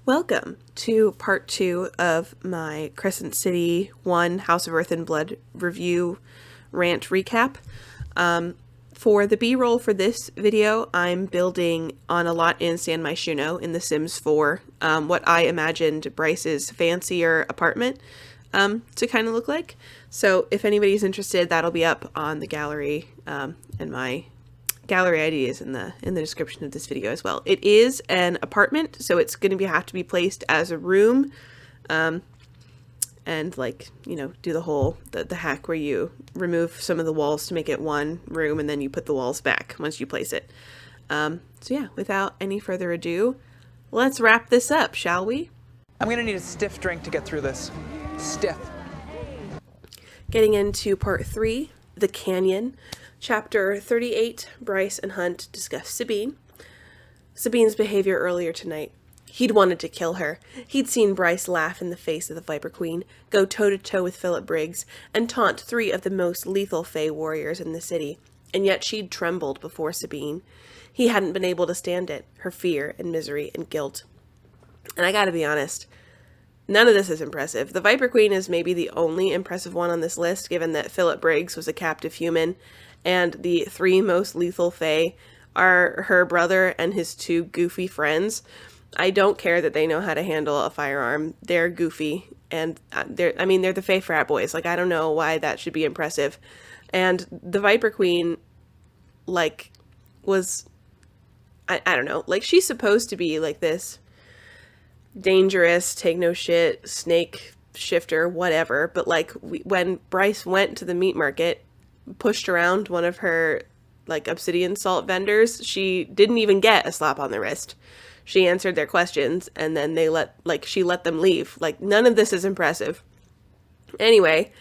Welcome to part 2 of my Crescent City 1 House of Earth and Blood review rant recap. For the B-roll for this video, I'm building on a lot in San Myshuno in The Sims 4, what I imagined Bryce's fancier apartment to kind of look like. So if anybody's interested, that'll be up on the gallery, and my gallery ID is in the description of this video as well. It is an apartment, so it's going to have to be placed as a room, and like, you know, do the whole the hack where you remove some of the walls to make it one room, and then you put the walls back once you place it. So yeah, without any further ado, let's wrap this up, shall we? I'm gonna need a stiff drink to get through this. Stiff. Getting into part 3, The Canyon. Chapter 38, Bryce and Hunt discuss Sabine. Sabine's behavior earlier tonight. He'd wanted to kill her. He'd seen Bryce laugh in the face of the Viper Queen, go toe-to-toe with Philip Briggs, and taunt 3 of the most lethal Fae warriors in the city, and yet she'd trembled before Sabine. He hadn't been able to stand it, her fear and misery and guilt. And I gotta be honest, none of this is impressive. The Viper Queen is maybe the only impressive one on this list, given that Philip Briggs was a captive human, and the 3 most lethal Fae are her brother and his 2 goofy friends. I don't care that they know how to handle a firearm. They're goofy, and they're the Fae frat boys. Like, I don't know why that should be impressive. And the Viper Queen, like, was, I don't know, like, she's supposed to be like this dangerous, take no shit, snake shifter, whatever. But like, when Bryce went to the meat market, pushed around one of her like obsidian salt vendors, she didn't even get a slap on the wrist. She answered their questions, and then she let them leave. Like, none of this is impressive. Anyway,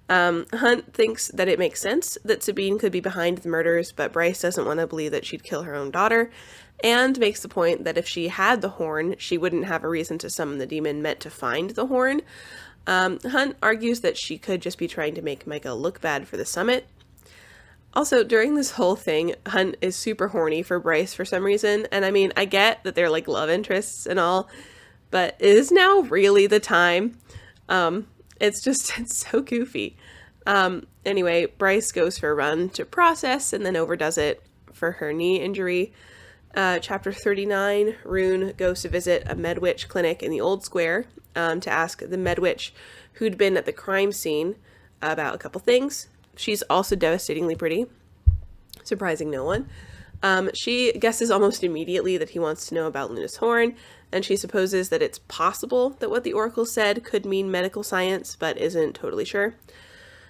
Hunt thinks that it makes sense that Sabine could be behind the murders, but Bryce doesn't want to believe that she'd kill her own daughter, and makes the point that if she had the horn, she wouldn't have a reason to summon the demon meant to find the horn. Hunt argues that she could just be trying to make Micah look bad for the summit. Also, during this whole thing, Hunt is super horny for Bryce for some reason, and I mean, I get that they're like love interests and all, but is now really the time? It's so goofy. Anyway, Bryce goes for a run to process and then overdoes it for her knee injury. Chapter 39, Rune goes to visit a Medwitch clinic in the Old Square to ask the Medwitch who'd been at the crime scene about a couple things. She's also devastatingly pretty, surprising no one. She guesses almost immediately that he wants to know about Luna's horn, and she supposes that it's possible that what the Oracle said could mean medical science, but isn't totally sure.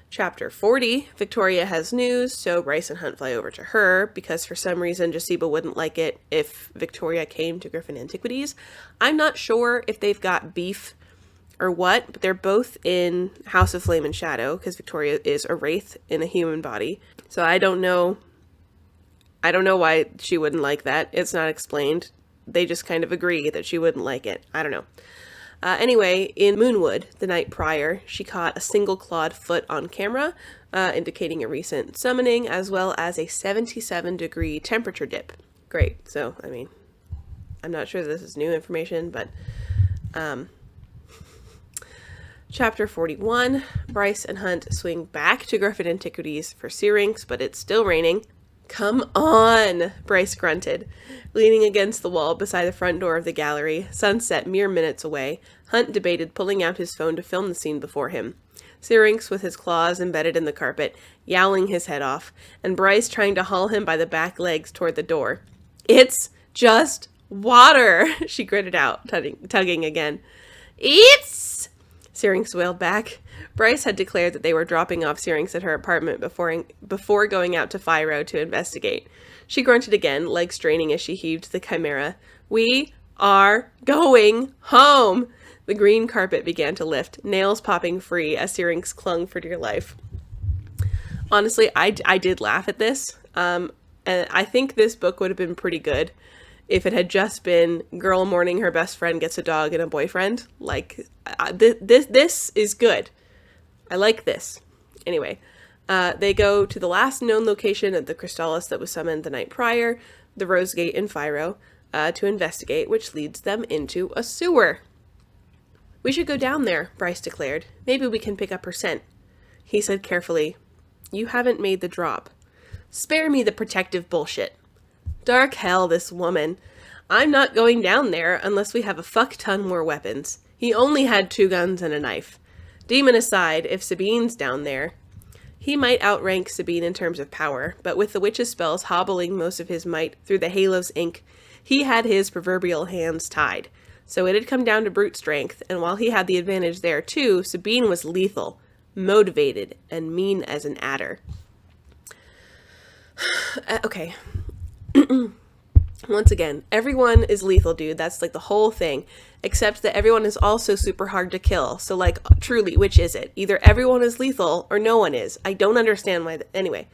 Chapter 40, Victoria has news, so Bryce and Hunt fly over to her, because for some reason Jasiba wouldn't like it if Victoria came to Griffin Antiquities. I'm not sure if they've got beef or what, but they're both in House of Flame and Shadow, because Victoria is a wraith in a human body. So I don't know why she wouldn't like that. It's not explained. They just kind of agree that she wouldn't like it. I don't know. Anyway, in Moonwood, the night prior, she caught a single clawed foot on camera, indicating a recent summoning, as well as a 77-degree temperature dip. Great. So, I mean, I'm not sure this is new information, but Chapter 41, Bryce and Hunt swing back to Griffin Antiquities for Syrinx, but it's still raining. Come on, Bryce grunted. Leaning against the wall beside the front door of the gallery, sunset mere minutes away, Hunt debated pulling out his phone to film the scene before him. Syrinx with his claws embedded in the carpet, yowling his head off, and Bryce trying to haul him by the back legs toward the door. It's just water, she gritted out, tugging again. It's... Syrinx wailed back. Bryce had declared that they were dropping off Syrinx at her apartment before going out to Fyro to investigate. She grunted again, legs straining as she heaved the chimera. We are going home! The green carpet began to lift, nails popping free as Syrinx clung for dear life. Honestly, I did laugh at this. And I think this book would have been pretty good if it had just been girl mourning her best friend gets a dog and a boyfriend. Like, this is good. I like this. Anyway, they go to the last known location of the Crystallis that was summoned the night prior, the Rose Gate in Fyro. to investigate, which leads them into a sewer. "We should go down there," Bryce declared. "Maybe we can pick up her scent." He said carefully, "You haven't made the drop." "Spare me the protective bullshit." "Dark hell, this woman. I'm not going down there unless we have a fuck ton more weapons. He only had 2 guns and a knife. Demon aside, if Sabine's down there..." He might outrank Sabine in terms of power, but with the witch's spells hobbling most of his might through the halo's ink, he had his proverbial hands tied. So it had come down to brute strength, and while he had the advantage there too, Sabine was lethal, motivated, and mean as an adder. Okay. Once again, everyone is lethal, dude. That's like the whole thing. Except that everyone is also super hard to kill. So like, truly, which is it? Either everyone is lethal or no one is. I don't understand why. Anyway.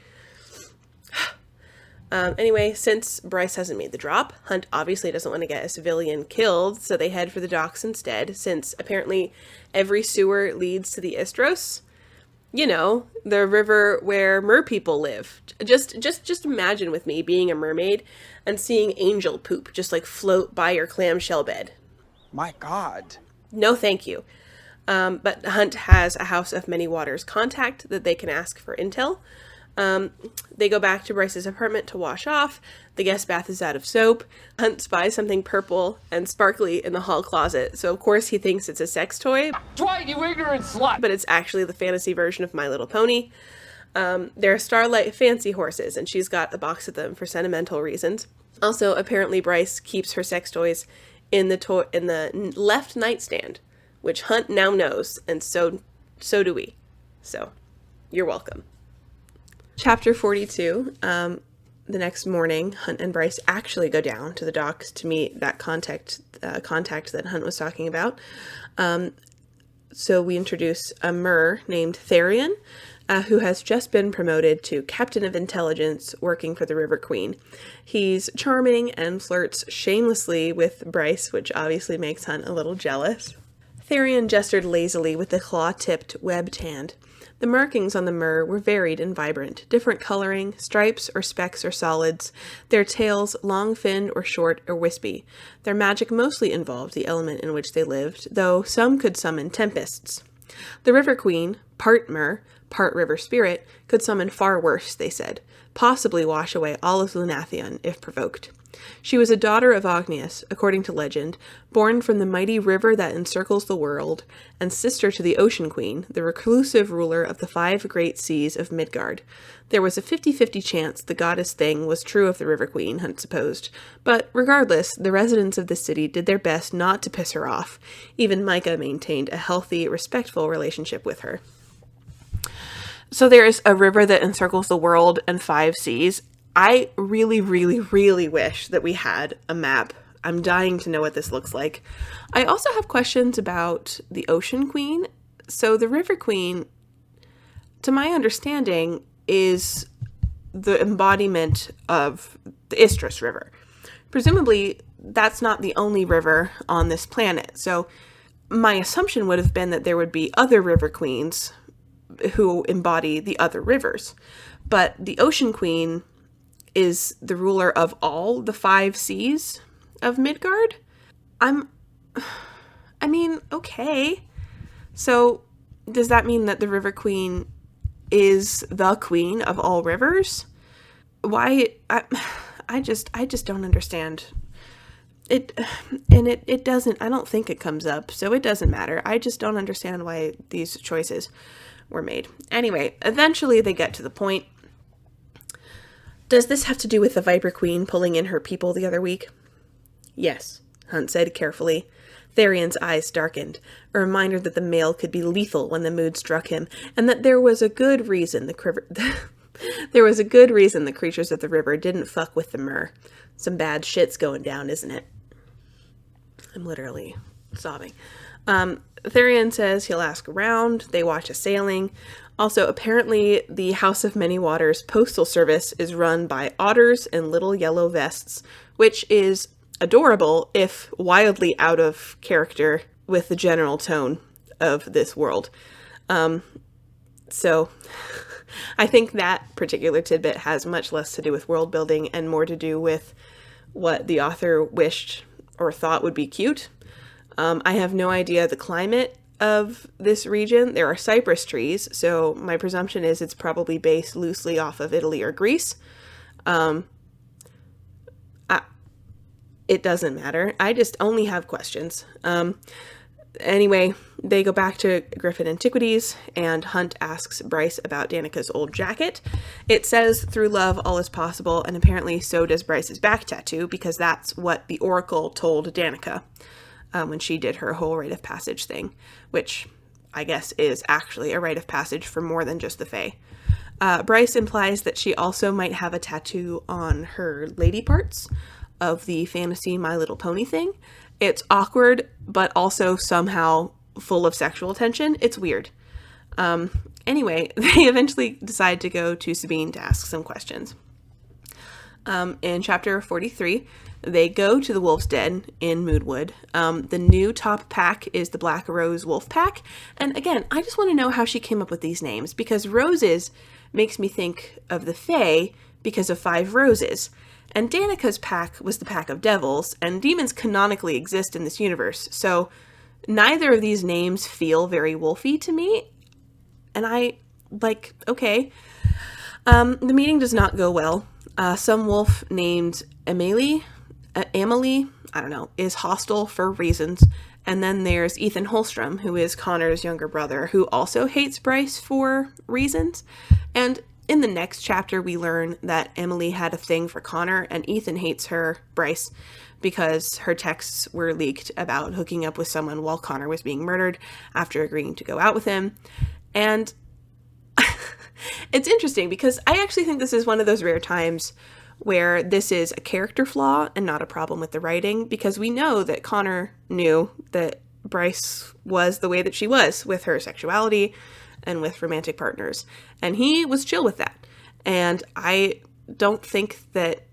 Anyway, since Bryce hasn't made the drop, Hunt obviously doesn't want to get a civilian killed, so they head for the docks instead, since apparently every sewer leads to the Istros. You know, the river where mer people live. Just imagine with me being a mermaid and seeing angel poop just like float by your clamshell bed. My God. No, thank you. But Hunt has a House of Many Waters contact that they can ask for intel. They go back to Bryce's apartment to wash off. The guest bath is out of soap. Hunt spies something purple and sparkly in the hall closet. So of course he thinks it's a sex toy. Dwight, you ignorant slut! But it's actually the fantasy version of My Little Pony. They're Starlight fancy horses, and she's got a box of them for sentimental reasons. Also, apparently Bryce keeps her sex toys in the left nightstand, which Hunt now knows, and so do we. So, you're welcome. Chapter 42, the next morning, Hunt and Bryce actually go down to the docks to meet that contact that Hunt was talking about. So we introduce a mer named Therian, who has just been promoted to Captain of Intelligence, working for the River Queen. He's charming and flirts shamelessly with Bryce, which obviously makes Hunt a little jealous. Therian gestured lazily with the claw-tipped, webbed hand. The markings on the mer were varied and vibrant, different coloring, stripes or specks or solids, their tails long-finned or short or wispy. Their magic mostly involved the element in which they lived, though some could summon tempests. The River Queen, part mer, part river spirit, could summon far worse, they said, possibly wash away all of Lunathion if provoked. She was a daughter of Ognius, according to legend, born from the mighty river that encircles the world, and sister to the Ocean Queen, the reclusive ruler of the 5 great seas of Midgard. There was a 50-50 chance the goddess thing was true of the River Queen, Hunt supposed, but regardless, the residents of the city did their best not to piss her off. Even Micah maintained a healthy, respectful relationship with her. So there is a river that encircles the world and 5 seas. I really, really, really wish that we had a map. I'm dying to know what this looks like. I also have questions about the Ocean Queen. So the River Queen, to my understanding, is the embodiment of the Istros River. Presumably, that's not the only river on this planet. So my assumption would have been that there would be other River Queens who embody the other rivers. But the Ocean Queen is the ruler of all the 5 seas of Midgard? Okay. So, does that mean that the River Queen is the queen of all rivers? Why? I just don't understand. It doesn't, I don't think it comes up, so it doesn't matter. I just don't understand why these choices were made. Anyway, eventually they get to the point. Does this have to do with the Viper Queen pulling in her people the other week? Yes, Hunt said carefully. Therian's eyes darkened, a reminder that the male could be lethal when the mood struck him, and that there was a good reason the creatures of the river didn't fuck with the mer. Some bad shit's going down, isn't it? I'm literally sobbing. Therian says he'll ask around. They watch a sailing. Also, apparently, the House of Many Waters postal service is run by otters in little yellow vests, which is adorable, if wildly out of character with the general tone of this world. So, I think that particular tidbit has much less to do with world building and more to do with what the author wished or thought would be cute. I have no idea the climate of this region. There are cypress trees, so my presumption is it's probably based loosely off of Italy or Greece. It doesn't matter. I just only have questions. Anyway, they go back to Griffin Antiquities, and Hunt asks Bryce about Danica's old jacket. It says, "Through love, all is possible," and apparently so does Bryce's back tattoo, because that's what the Oracle told Danica when she did her whole rite of passage thing, which I guess is actually a rite of passage for more than just the Fae. Bryce implies that she also might have a tattoo on her lady parts of the fantasy My Little Pony thing. It's awkward, but also somehow full of sexual tension. It's weird. Anyway, they eventually decide to go to Sabine to ask some questions. In chapter 43, they go to the Wolf's Den in Moodwood. The new top pack is the Black Rose Wolf Pack. And again, I just want to know how she came up with these names, because roses makes me think of the Fae because of 5 roses. And Danica's pack was the pack of devils, and demons canonically exist in this universe. So neither of these names feel very wolfy to me. And okay. The meeting does not go well. Some wolf named Amelie, I don't know, is hostile for reasons. And then there's Ethan Holstrom, who is Connor's younger brother, who also hates Bryce for reasons. And in the next chapter, we learn that Emily had a thing for Connor, and Ethan hates her, Bryce, because her texts were leaked about hooking up with someone while Connor was being murdered after agreeing to go out with him. And it's interesting because I actually think this is one of those rare times where this is a character flaw and not a problem with the writing, because we know that Connor knew that Bryce was the way that she was with her sexuality and with romantic partners, and he was chill with that. And I don't think that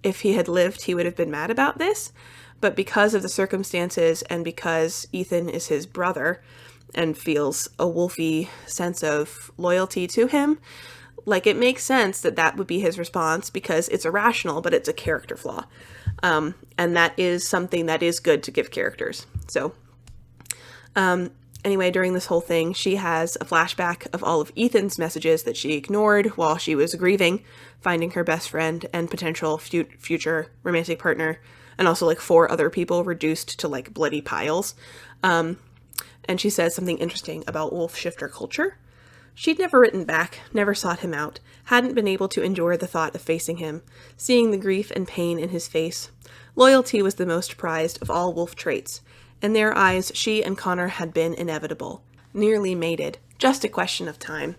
if he had lived, he would have been mad about this, but because of the circumstances and because Ethan is his brother and feels a wolfy sense of loyalty to him, like, it makes sense that that would be his response, because it's irrational, but it's a character flaw. And that is something that is good to give characters. So, anyway, during this whole thing, she has a flashback of all of Ethan's messages that she ignored while she was grieving, finding her best friend and potential future romantic partner, and also 4 other people reduced to bloody piles. And she says something interesting about wolf shifter culture. She'd never written back, never sought him out, hadn't been able to endure the thought of facing him, seeing the grief and pain in his face. Loyalty was the most prized of all wolf traits. In their eyes, she and Connor had been inevitable, nearly mated, just a question of time.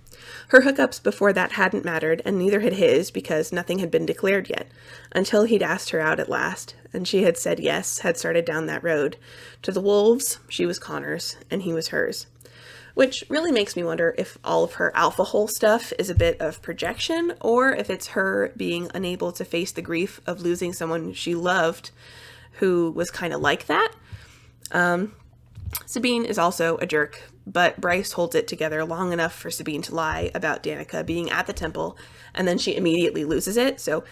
Her hookups before that hadn't mattered, and neither had his, because nothing had been declared yet, until he'd asked her out at last, and she had said yes, had started down that road. To the wolves, she was Connor's, and he was hers. Which really makes me wonder if all of her alpha hole stuff is a bit of projection, or if it's her being unable to face the grief of losing someone she loved who was kind of like that. Sabine is also a jerk, but Bryce holds it together long enough for Sabine to lie about Danica being at the temple, and then she immediately loses it. So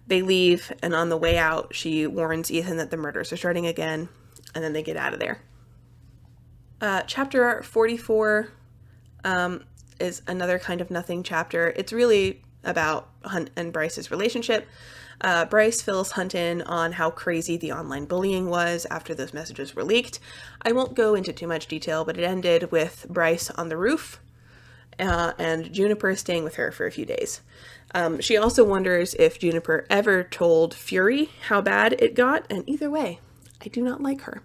they leave, and on the way out, she warns Ethan that the murders are starting again, and then they get out of there. Chapter 44 is another kind of nothing chapter. It's really about Hunt and Bryce's relationship. Bryce fills Hunt in on how crazy the online bullying was after those messages were leaked. I won't go into too much detail, but it ended with Bryce on the roof and Juniper staying with her for a few days. She also wonders if Juniper ever told Fury how bad it got, and either way, I do not like her.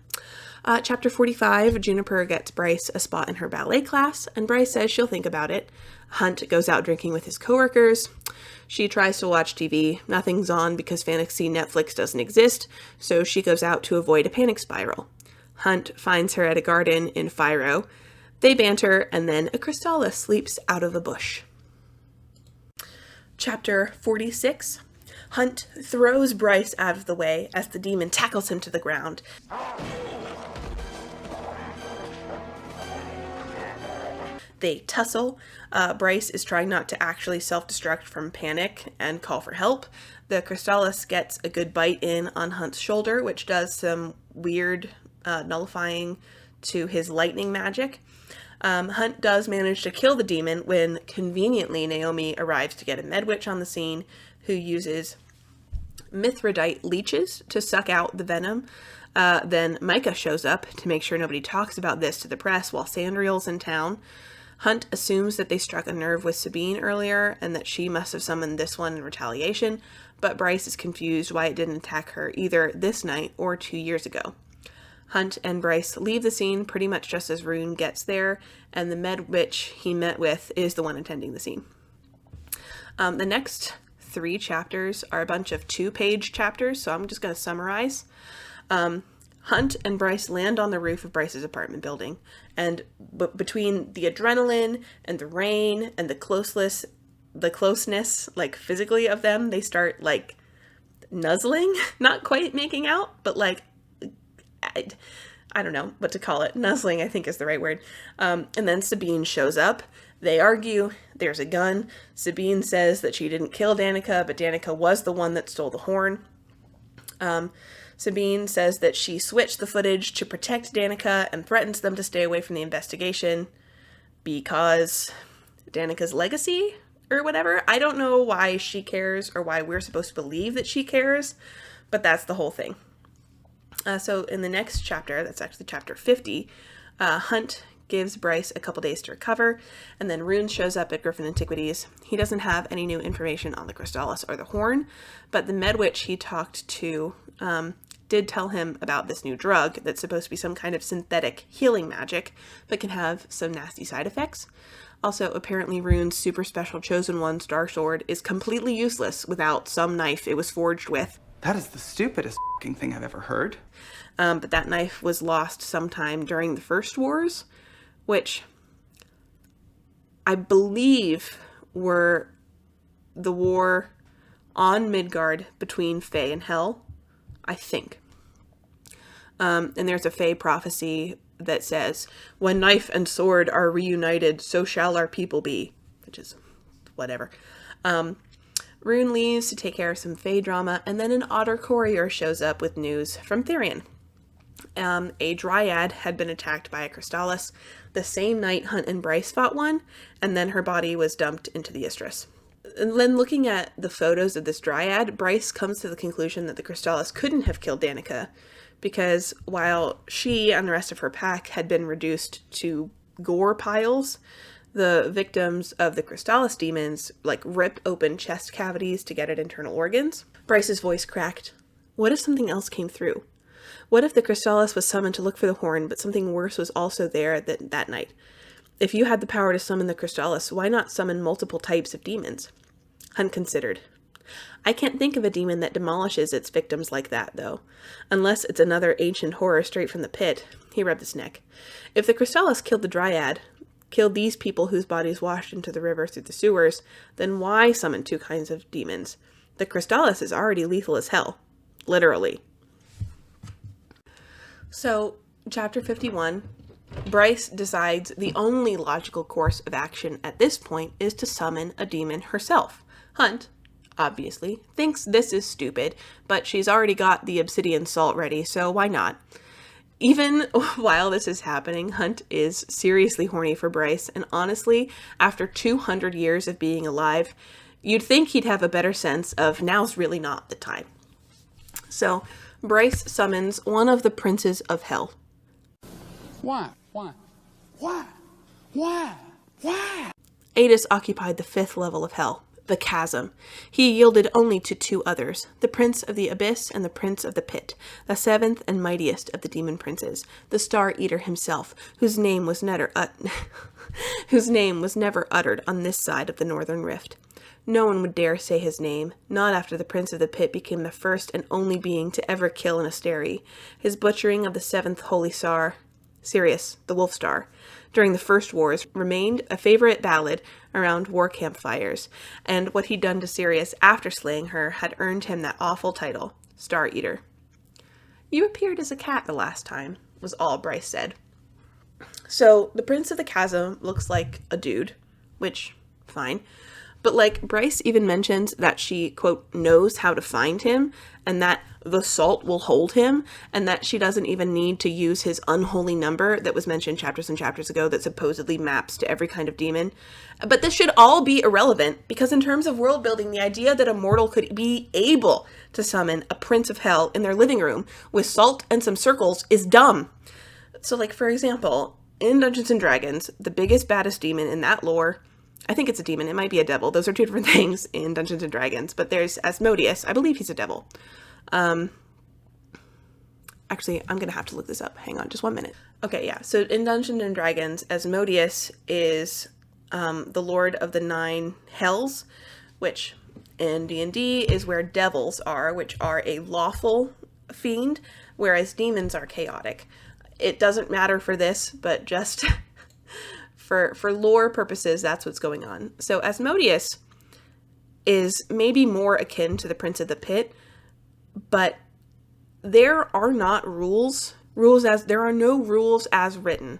Chapter 45, Juniper gets Bryce a spot in her ballet class, and Bryce says she'll think about it. Hunt goes out drinking with his coworkers. She tries to watch TV. Nothing's on because fantasy Netflix doesn't exist, so she goes out to avoid a panic spiral. Hunt finds her at a garden in Phiro. They banter, and then a Crystallis leaps out of a bush. Chapter 46, Hunt throws Bryce out of the way as the demon tackles him to the ground. They tussle. Bryce is trying not to actually self-destruct from panic and call for help. The Crystallis gets a good bite in on Hunt's shoulder, which does some weird nullifying to his lightning magic. Hunt does manage to kill the demon when, conveniently, Naomi arrives to get a medwitch on the scene, who uses Mithridite leeches to suck out the venom. Then Micah shows up to make sure nobody talks about this to the press while Sandriel's in town. Hunt assumes that they struck a nerve with Sabine earlier and that she must have summoned this one in retaliation, but Bryce is confused why it didn't attack her either this night or 2 years ago. Hunt and Bryce leave the scene pretty much just as Rune gets there, and the med witch he met with is the one attending the scene. The next 3 chapters are a bunch of 2-page chapters, so I'm just going to summarize. Hunt and Bryce land on the roof of Bryce's apartment building, and between the adrenaline and the rain and the closeness, like physically of them, they start like nuzzling, not quite making out, but like, I don't know what to call it. Nuzzling, I think, is the right word. And then Sabine shows up. They argue. There's a gun. Sabine says that she didn't kill Danica, but Danica was the one that stole the horn. Sabine says that she switched the footage to protect Danica and threatens them to stay away from the investigation because Danica's legacy or whatever. I don't know why she cares or why we're supposed to believe that she cares, but that's the whole thing. So in the next chapter, that's actually chapter 50, Hunt gives Bryce a couple days to recover, and then Rune shows up at Griffin Antiquities. He doesn't have any new information on the Crystallis or the horn, but the medwitch he talked to did tell him about this new drug that's supposed to be some kind of synthetic healing magic, but can have some nasty side effects. Also, apparently Rune's super special Chosen One Star Sword is completely useless without some knife it was forged with. That is the stupidest f***ing thing I've ever heard. But that knife was lost sometime during the First Wars, which I believe were the war on Midgard between Fae and Hel, I think. And there's a Fae prophecy that says, when knife and sword are reunited, so shall our people be, which is whatever. Rune leaves to take care of some Fae drama, and then an otter courier shows up with news from Therion. A dryad had been attacked by a Crystallis the same night Hunt and Bryce fought one, and then her body was dumped into the Istris. And then looking at the photos of this dryad, Bryce comes to the conclusion that the Crystallis couldn't have killed Danica, because while she and the rest of her pack had been reduced to gore piles, the victims of the Crystallis demons, like, ripped open chest cavities to get at internal organs. Bryce's voice cracked. What if something else came through? What if the Crystallis was summoned to look for the horn, but something worse was also there that night? If you had the power to summon the Crystallis, why not summon multiple types of demons? Hunt considered. I can't think of a demon that demolishes its victims like that, though. Unless it's another ancient horror straight from the pit. He rubbed his neck. If the Crystallis killed the dryad, killed these people whose bodies washed into the river through the sewers, then why summon 2 kinds of demons? The Crystallis is already lethal as hell. Literally. So, chapter 51, Bryce decides the only logical course of action at this point is to summon a demon herself. Hunt, obviously, thinks this is stupid, but she's already got the obsidian salt ready, so why not? Even while this is happening, Hunt is seriously horny for Bryce, and honestly, after 200 years of being alive, you'd think he'd have a better sense of now's really not the time. So, Bryce summons one of the princes of Hell. Why? Adis occupied the 5th level of Hell, the Chasm. He yielded only to 2 others, the Prince of the Abyss and the Prince of the Pit, the 7th and mightiest of the demon princes, the Star Eater himself, whose name was never uttered on this side of the Northern Rift. No one would dare say his name, not after the Prince of the Pit became the first and only being to ever kill an Asteri. His butchering of the 7th Holy Star, Sirius, the Wolf Star, during the First Wars remained a favorite ballad around war campfires, and what he'd done to Sirius after slaying her had earned him that awful title, Star Eater. You appeared as a cat the last time, was all Bryce said. So the Prince of the Chasm looks like a dude, which, fine. But like Bryce even mentions that she, quote, knows how to find him and that the salt will hold him and that she doesn't even need to use his unholy number that was mentioned chapters and chapters ago that supposedly maps to every kind of demon. But this should all be irrelevant because in terms of world building, the idea that a mortal could be able to summon a prince of hell in their living room with salt and some circles is dumb. So like, for example, in Dungeons & Dragons, the biggest, baddest demon in that lore, I think it's a demon, it might be a devil. Those are two different things in Dungeons & Dragons, but there's Asmodeus. I believe he's a devil. Actually, I'm going to have to look this up. Hang on, just 1 minute. Okay, yeah. So in Dungeons & Dragons, Asmodeus is the Lord of the 9 Hells, which in D&D is where devils are, which are a lawful fiend, whereas demons are chaotic. It doesn't matter for this, but just for lore purposes, that's what's going on. So Asmodeus is maybe more akin to the Prince of the Pit, but there are not there are no rules as written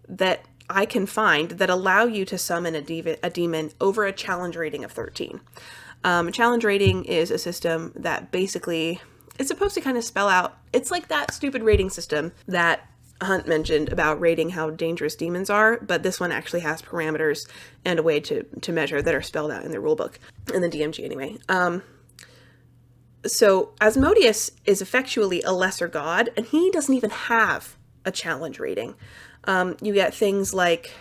that I can find that allow you to summon a demon over a challenge rating of 13. A challenge rating is a system that basically it's supposed to kind of spell out, it's like that stupid rating system that Hunt mentioned about rating how dangerous demons are, but this one actually has parameters and a way to measure that are spelled out in the rulebook, in the DMG anyway. So Asmodeus is effectually a lesser god, and he doesn't even have a challenge rating. You get things like,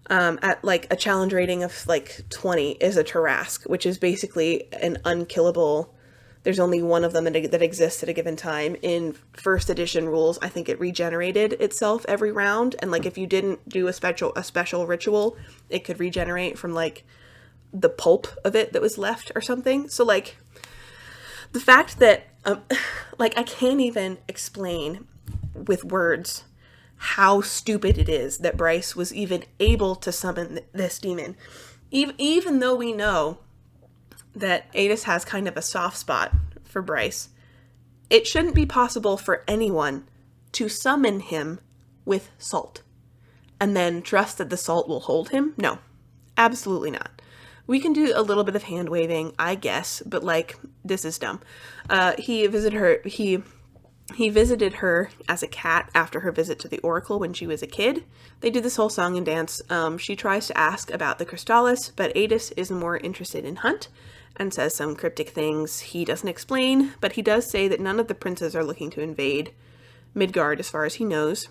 at like a challenge rating of like 20 is a Tarrasque, which is basically an unkillable. There's only one of them that exists at a given time. In first edition rules, I think it regenerated itself every round. And like if you didn't do a special ritual, it could regenerate from like the pulp of it that was left or something. So like the fact that like I can't even explain with words how stupid it is that Bryce was even able to summon this demon. Even though we know that Adis has kind of a soft spot for Bryce, it shouldn't be possible for anyone to summon him with salt and then trust that the salt will hold him. No, absolutely not. We can do a little bit of hand waving, I guess, but like, this is dumb. He visited her as a cat after her visit to the Oracle when she was a kid. They do this whole song and dance. She tries to ask about the Crystallis, but Adis is more interested in Hunt and says some cryptic things he doesn't explain, but he does say that none of the princes are looking to invade Midgard as far as he knows,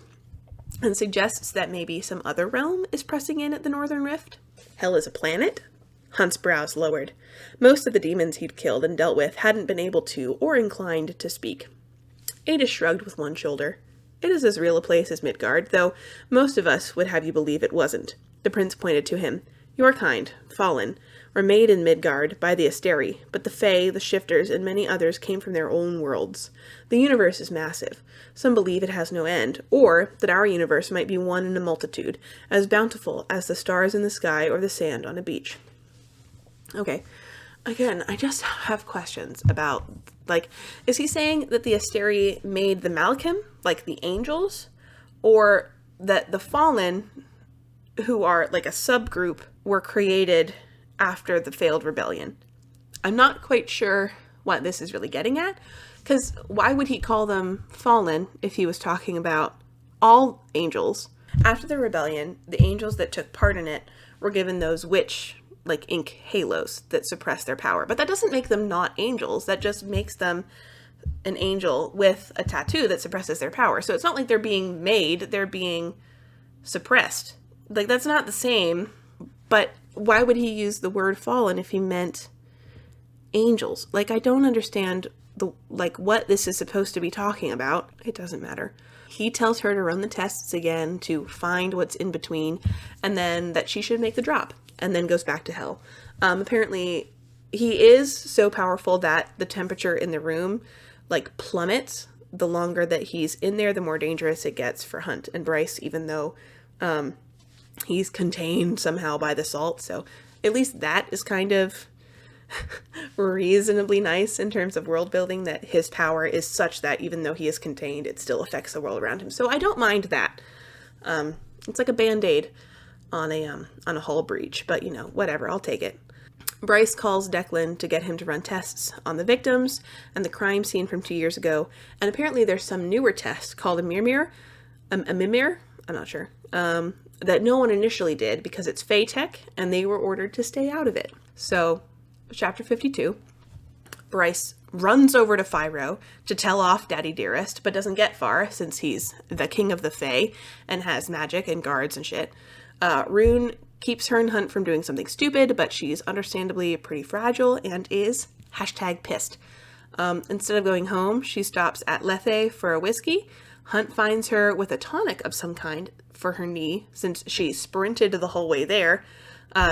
and suggests that maybe some other realm is pressing in at the Northern Rift. Hell is a planet? Hunt's brows lowered. Most of the demons he'd killed and dealt with hadn't been able to or inclined to speak. Adis shrugged with one shoulder. It is as real a place as Midgard, though most of us would have you believe it wasn't. The prince pointed to him. Your kind, fallen, were made in Midgard by the Asteri, but the Fae, the Shifters, and many others came from their own worlds. The universe is massive. Some believe it has no end, or that our universe might be one in a multitude, as bountiful as the stars in the sky or the sand on a beach. Okay. Again, I just have questions about, like, is he saying that the Asteri made the Malachim, like the angels, or that the fallen, who are like a subgroup, were created after the failed rebellion? I'm not quite sure what this is really getting at, because why would he call them fallen if he was talking about all angels? After the rebellion, the angels that took part in it were given those witch like ink halos that suppress their power. But that doesn't make them not angels. That just makes them an angel with a tattoo that suppresses their power. So it's not like they're being made, they're being suppressed. Like, that's not the same. But why would he use the word fallen if he meant angels? Like, I don't understand what this is supposed to be talking about. It doesn't matter. He tells her to run the tests again to find what's in between, and then that she should make the drop, and then goes back to hell. Apparently, he is so powerful that the temperature in the room, like, plummets. The longer that he's in there, the more dangerous it gets for Hunt and Bryce, even though he's contained somehow by the salt. So at least that is kind of reasonably nice in terms of world building, that his power is such that even though he is contained, it still affects the world around him. So I don't mind that. It's like a Band-Aid on a hull breach, but whatever, I'll take it. Bryce calls Declan to get him to run tests on the victims and the crime scene from 2 years ago, and apparently there's some newer test called a mimir, I'm not sure, that no one initially did because it's Fey tech, and they were ordered to stay out of it. So, chapter 52, Bryce runs over to Fyro to tell off Daddy Dearest, but doesn't get far since he's the king of the Fey and has magic and guards and shit. Rune keeps her and Hunt from doing something stupid, but she's understandably pretty fragile and is #pissed. Instead of going home, she stops at Lethe for a whiskey. Hunt finds her with a tonic of some kind for her knee, since she sprinted the whole way there.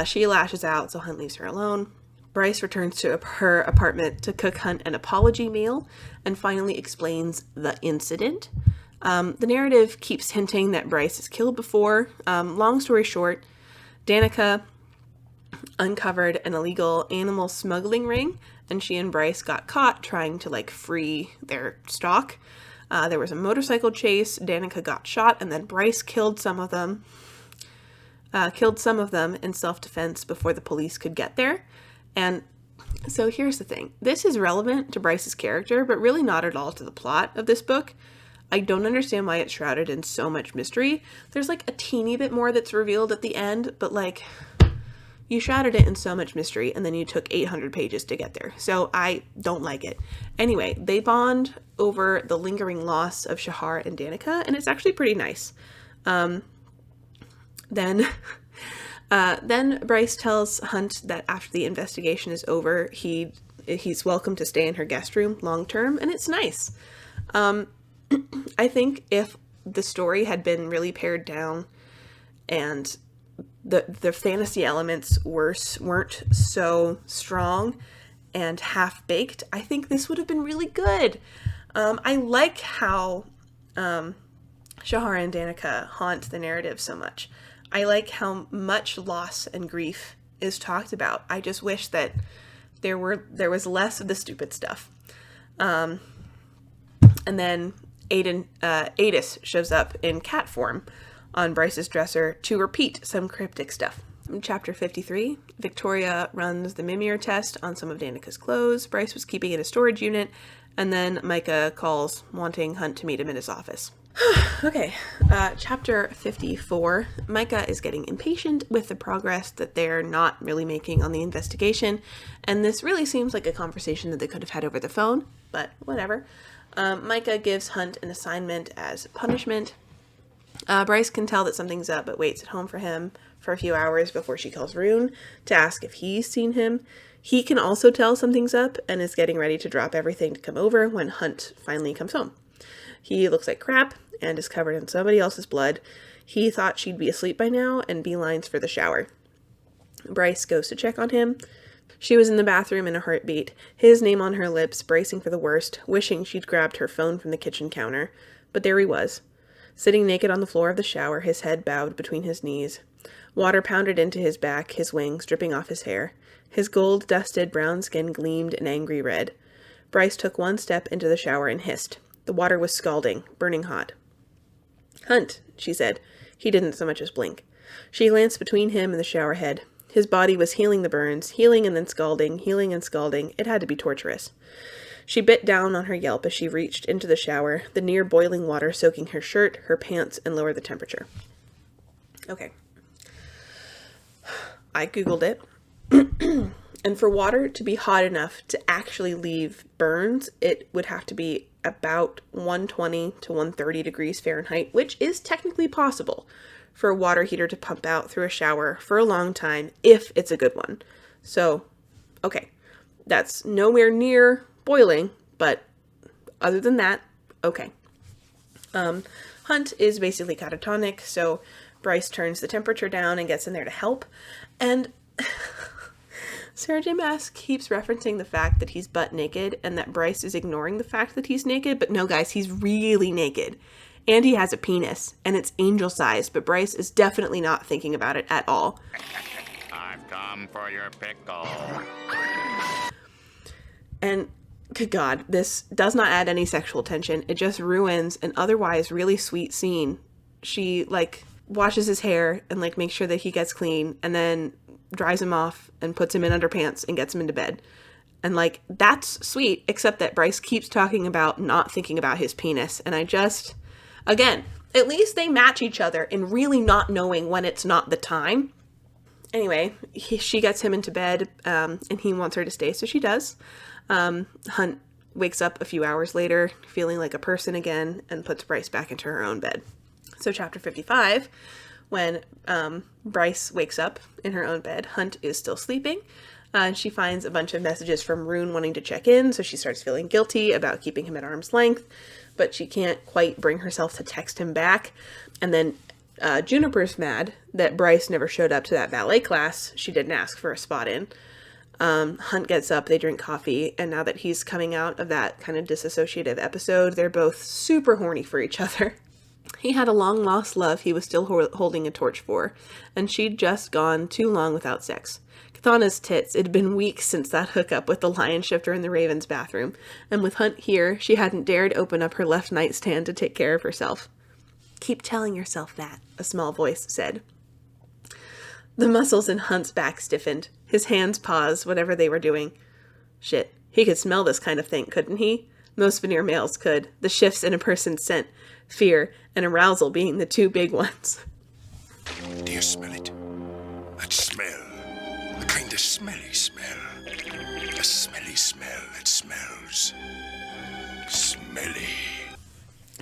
She lashes out, so Hunt leaves her alone. Bryce returns to her apartment to cook Hunt an apology meal and finally explains the incident. The narrative keeps hinting that Bryce is killed before. Long story short, Danica uncovered an illegal animal smuggling ring, and she and Bryce got caught trying to free their stock. There was a motorcycle chase. Danica got shot, and then Bryce killed some of them in self-defense before the police could get there. And so here's the thing. This is relevant to Bryce's character, but really not at all to the plot of this book. I don't understand why it's shrouded in so much mystery. There's a teeny bit more that's revealed at the end, but you shrouded it in so much mystery and then you took 800 pages to get there. So I don't like it. Anyway, they bond over the lingering loss of Shahar and Danica, and it's actually pretty nice. Then Bryce tells Hunt that after the investigation is over, he's welcome to stay in her guest room long term, and it's nice. I think if the story had been really pared down and the fantasy elements weren't so strong and half-baked, I think this would have been really good. I like how Shahar and Danica haunt the narrative so much. I like how much loss and grief is talked about. I just wish that there was less of the stupid stuff. And then Adis shows up in cat form on Bryce's dresser to repeat some cryptic stuff. In chapter 53, Victoria runs the Mimir test on some of Danica's clothes Bryce was keeping in a storage unit, and then Micah calls wanting Hunt to meet him in his office. Okay, chapter 54. Micah is getting impatient with the progress that they're not really making on the investigation, and this really seems like a conversation that they could have had over the phone, but whatever. Micah gives Hunt an assignment as punishment. Bryce can tell that something's up, but waits at home for him for a few hours before she calls Rune to ask if he's seen him. He can also tell something's up and is getting ready to drop everything to come over when Hunt finally comes home. He looks like crap and is covered in somebody else's blood. He thought she'd be asleep by now and beelines for the shower. Bryce goes to check on him. She was in the bathroom in a heartbeat, his name on her lips, bracing for the worst, wishing she'd grabbed her phone from the kitchen counter. But there he was, sitting naked on the floor of the shower, his head bowed between his knees. Water pounded into his back, his wings dripping off his hair. His gold-dusted brown skin gleamed an angry red. Bryce took one step into the shower and hissed. The water was scalding, burning hot. "Hunt," she said. He didn't so much as blink. She glanced between him and the shower head. His body was healing the burns, healing and then scalding, healing and scalding. It had to be torturous. She bit down on her yelp as she reached into the shower, the near boiling water soaking her shirt, her pants, and lowered the temperature. Okay. I Googled it. And for water to be hot enough to actually leave burns, it would have to be about 120 to 130 degrees Fahrenheit, which is technically possible for a water heater to pump out through a shower for a long time if it's a good one. So, okay, that's nowhere near boiling, but other than that, okay. Hunt is basically catatonic, so Bryce turns the temperature down and gets in there to help, and Sarah J. Maas keeps referencing the fact that he's butt naked and that Bryce is ignoring the fact that he's naked, but no guys, he's really naked. And he has a penis, and it's angel-sized, but Bryce is definitely not thinking about it at all. I've come for your pickle. And, good God, this does not add any sexual tension. It just ruins an otherwise really sweet scene she, like, washes his hair and, like, makes sure that he gets clean, and then dries him off and puts him in underpants and gets him into bed. And, like, that's sweet, except that Bryce keeps talking about not thinking about his penis. And I just, again, at least they match each other in really not knowing when it's not the time. Anyway, she gets him into bed, and he wants her to stay, so she does. Hunt wakes up a few hours later, feeling like a person again, and puts Bryce back into her own bed. So chapter 55, when Bryce wakes up in her own bed, Hunt is still sleeping. And she finds a bunch of messages from Rune wanting to check in, so she starts feeling guilty about keeping him at arm's length, but she can't quite bring herself to text him back. And then Juniper's mad that Bryce never showed up to that ballet class she didn't ask for a spot in. Hunt gets up, they drink coffee, and now that he's coming out of that kind of disassociative episode, they're both super horny for each other. He had a long-lost love he was still holding a torch for, and she'd just gone too long without sex. Kathana's tits, it had been weeks since that hookup with the lion shifter in the Raven's bathroom, and with Hunt here, she hadn't dared open up her left nightstand to take care of herself. "Keep telling yourself that," a small voice said. The muscles in Hunt's back stiffened. His hands paused, whatever they were doing. Shit, he could smell this kind of thing, couldn't he? Most veneer males could. The shifts in a person's scent, fear, and arousal being the two big ones. Do you smell it? That smell. A kind of smelly smell. A smelly smell that smells smelly.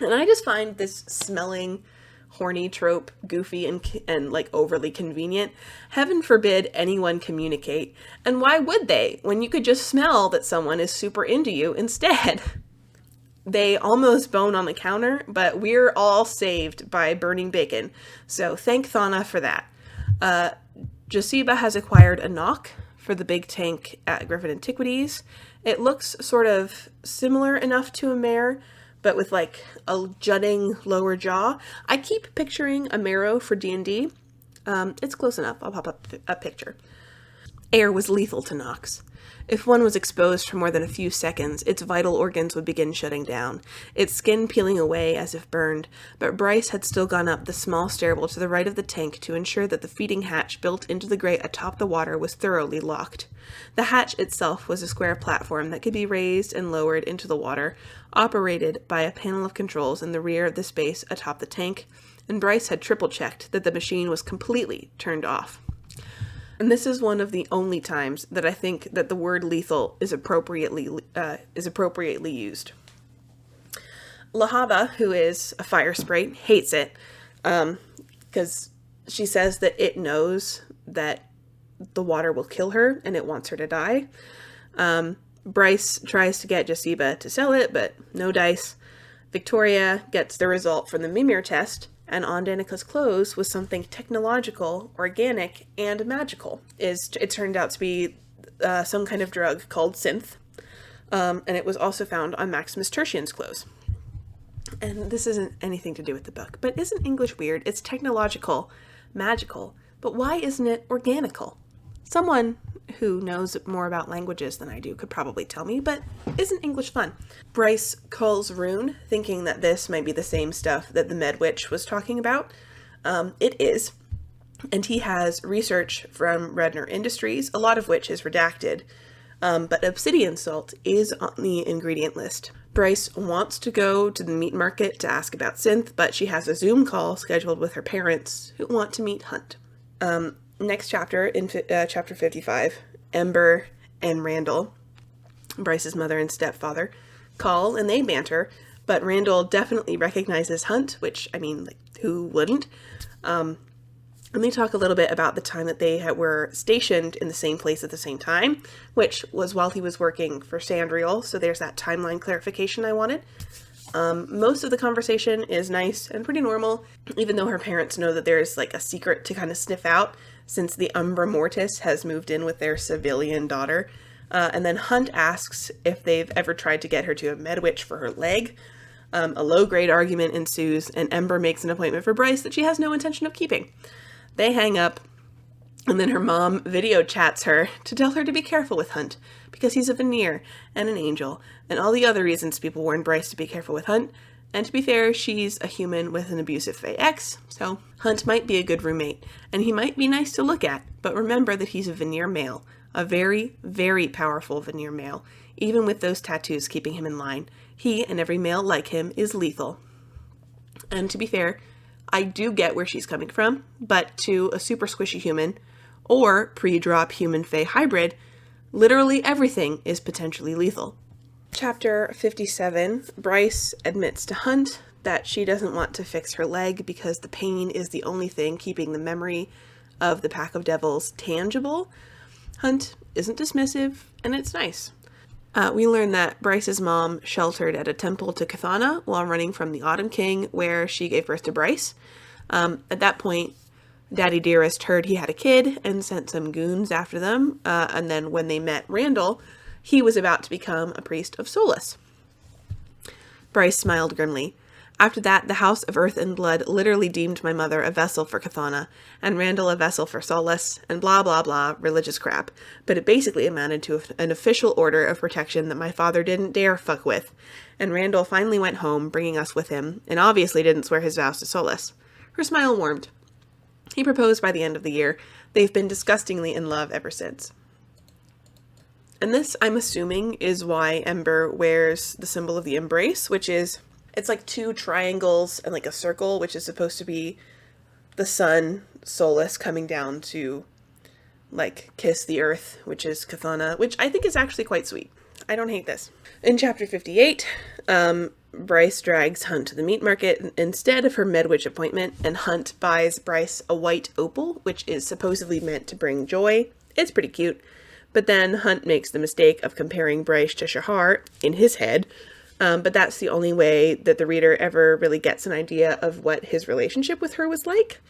And I just find this smelling, horny trope goofy and like overly convenient. Heaven forbid anyone communicate. And why would they, when you could just smell that someone is super into you instead? They almost bone on the counter, but we're all saved by burning bacon. So thank Thana for that. Josiba has acquired a knock for the big tank at Griffin Antiquities. It looks sort of similar enough to a mare, but with like a jutting lower jaw. I keep picturing a marrow for D&D. It's close enough. I'll pop up a picture. Air was lethal to Nox. If one was exposed for more than a few seconds, its vital organs would begin shutting down, its skin peeling away as if burned, but Bryce had still gone up the small stairwell to the right of the tank to ensure that the feeding hatch built into the grate atop the water was thoroughly locked. The hatch itself was a square platform that could be raised and lowered into the water, operated by a panel of controls in the rear of the space atop the tank, and Bryce had triple-checked that the machine was completely turned off. And this is one of the only times that I think that the word lethal is appropriately used. Lahaba, who is a fire sprite, hates it because she says that it knows that the water will kill her and it wants her to die. Bryce tries to get Josiba to sell it, but no dice. Victoria gets the result from the Mimir test, and on Danica's clothes was something technological, organic, and magical. It turned out to be some kind of drug called synth, and it was also found on Maximus Tertian's clothes. And this isn't anything to do with the book, but isn't English weird? It's technological, magical, but why isn't it organical? Someone who knows more about languages than I do could probably tell me, but isn't English fun? Bryce calls Rune, thinking that this might be the same stuff that the Med Witch was talking about. It is, and he has research from Redner Industries, a lot of which is redacted, but obsidian salt is on the ingredient list. Bryce wants to go to the meat market to ask about synth, but she has a Zoom call scheduled with her parents who want to meet Hunt. Next chapter, in chapter 55, Ember and Randall, Bryce's mother and stepfather, call and they banter, but Randall definitely recognizes Hunt, which, I mean, like, who wouldn't? And they talk a little bit about the time that they were stationed in the same place at the same time, which was while he was working for Sandriel, so there's that timeline clarification I wanted. Most of the conversation is nice and pretty normal, even though her parents know that there's like a secret to kind of sniff out, since the Umbra Mortis has moved in with their civilian daughter. And then Hunt asks if they've ever tried to get her to a Medwitch for her leg. A low-grade argument ensues, and Ember makes an appointment for Bryce that she has no intention of keeping. They hang up, and then her mom video chats her to tell her to be careful with Hunt, because he's a veneer and an angel, and all the other reasons people warn Bryce to be careful with Hunt, And to be fair, she's a human with an abusive Fae ex, so Hunt might be a good roommate, and he might be nice to look at, but remember that he's a veneer male, a very, very powerful veneer male. Even with those tattoos keeping him in line, he and every male like him is lethal. And to be fair, I do get where she's coming from, but to a super squishy human, or pre-drop human Fae hybrid, literally everything is potentially lethal. Chapter 57, Bryce admits to Hunt that she doesn't want to fix her leg because the pain is the only thing keeping the memory of the pack of devils tangible. Hunt isn't dismissive, and it's nice. We learn that Bryce's mom sheltered at a temple to Cathana while running from the Autumn King, where she gave birth to Bryce. At that point, Daddy Dearest heard he had a kid and sent some goons after them, and then when they met Randall, he was about to become a priest of Solace. Bryce smiled grimly. After that, the House of Earth and Blood literally deemed my mother a vessel for Cathana, and Randall a vessel for Solace, and blah blah blah, religious crap. But it basically amounted to an official order of protection that my father didn't dare fuck with. And Randall finally went home, bringing us with him, and obviously didn't swear his vows to Solace. Her smile warmed. He proposed by the end of the year. They've been disgustingly in love ever since. And this, I'm assuming, is why Ember wears the symbol of the embrace, which is, it's like two triangles and like a circle, which is supposed to be the sun, Solace, coming down to like kiss the earth, which is Cathana, which I think is actually quite sweet. I don't hate this. In chapter 58, Bryce drags Hunt to the meat market instead of her Medwitch appointment, and Hunt buys Bryce a white opal, which is supposedly meant to bring joy. It's pretty cute. But then Hunt makes the mistake of comparing Bryce to Shahar in his head, but that's the only way that the reader ever really gets an idea of what his relationship with her was like.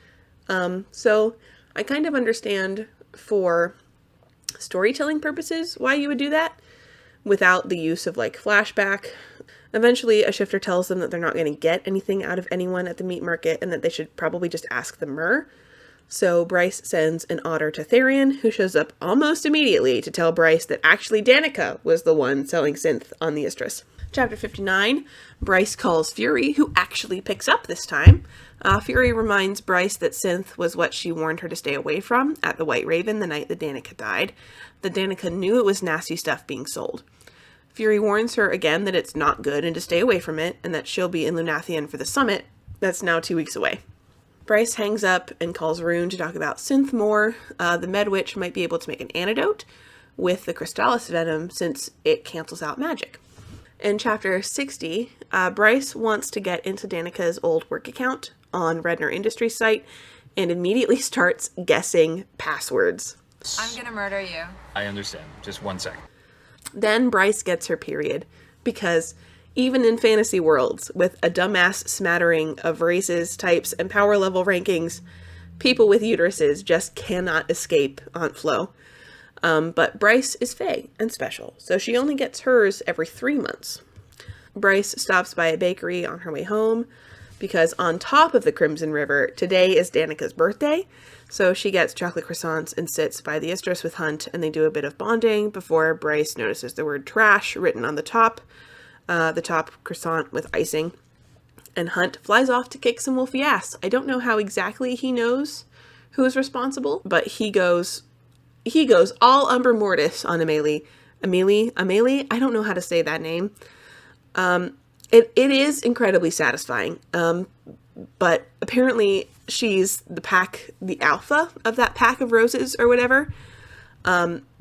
So I kind of understand for storytelling purposes why you would do that without the use of like flashback. Eventually, a shifter tells them that they're not going to get anything out of anyone at the meat market and that they should probably just ask the Mer. So Bryce sends an otter to Therian, who shows up almost immediately to tell Bryce that actually Danica was the one selling synth on the Istris. Chapter 59, Bryce calls Fury, who actually picks up this time. Fury reminds Bryce that synth was what she warned her to stay away from at the White Raven the night that Danica died. That Danica knew it was nasty stuff being sold. Fury warns her again that it's not good and to stay away from it, and that she'll be in Lunathian for the summit that's now 2 weeks away. Bryce hangs up and calls Rune to talk about synth more. The Medwitch might be able to make an antidote with the Crystallis venom since it cancels out magic. In chapter 60, Bryce wants to get into Danica's old work account on Redner Industries site and immediately starts guessing passwords. I'm gonna murder you. I understand. Just 1 second. Then Bryce gets her period, because even in fantasy worlds, with a dumbass smattering of races, types, and power level rankings, people with uteruses just cannot escape Aunt Flo. But Bryce is Fae and special, so she only gets hers every 3 months. Bryce stops by a bakery on her way home, because on top of the Crimson River, today is Danica's birthday, so she gets chocolate croissants and sits by the Istris with Hunt, and they do a bit of bonding before Bryce notices the word trash written on the top croissant with icing, and Hunt flies off to kick some wolfy ass. I don't know how exactly he knows who is responsible, but he goes all Umber Mortis on Amelie. I don't know how to say that name. It is incredibly satisfying, but apparently she's the alpha of that pack of roses or whatever.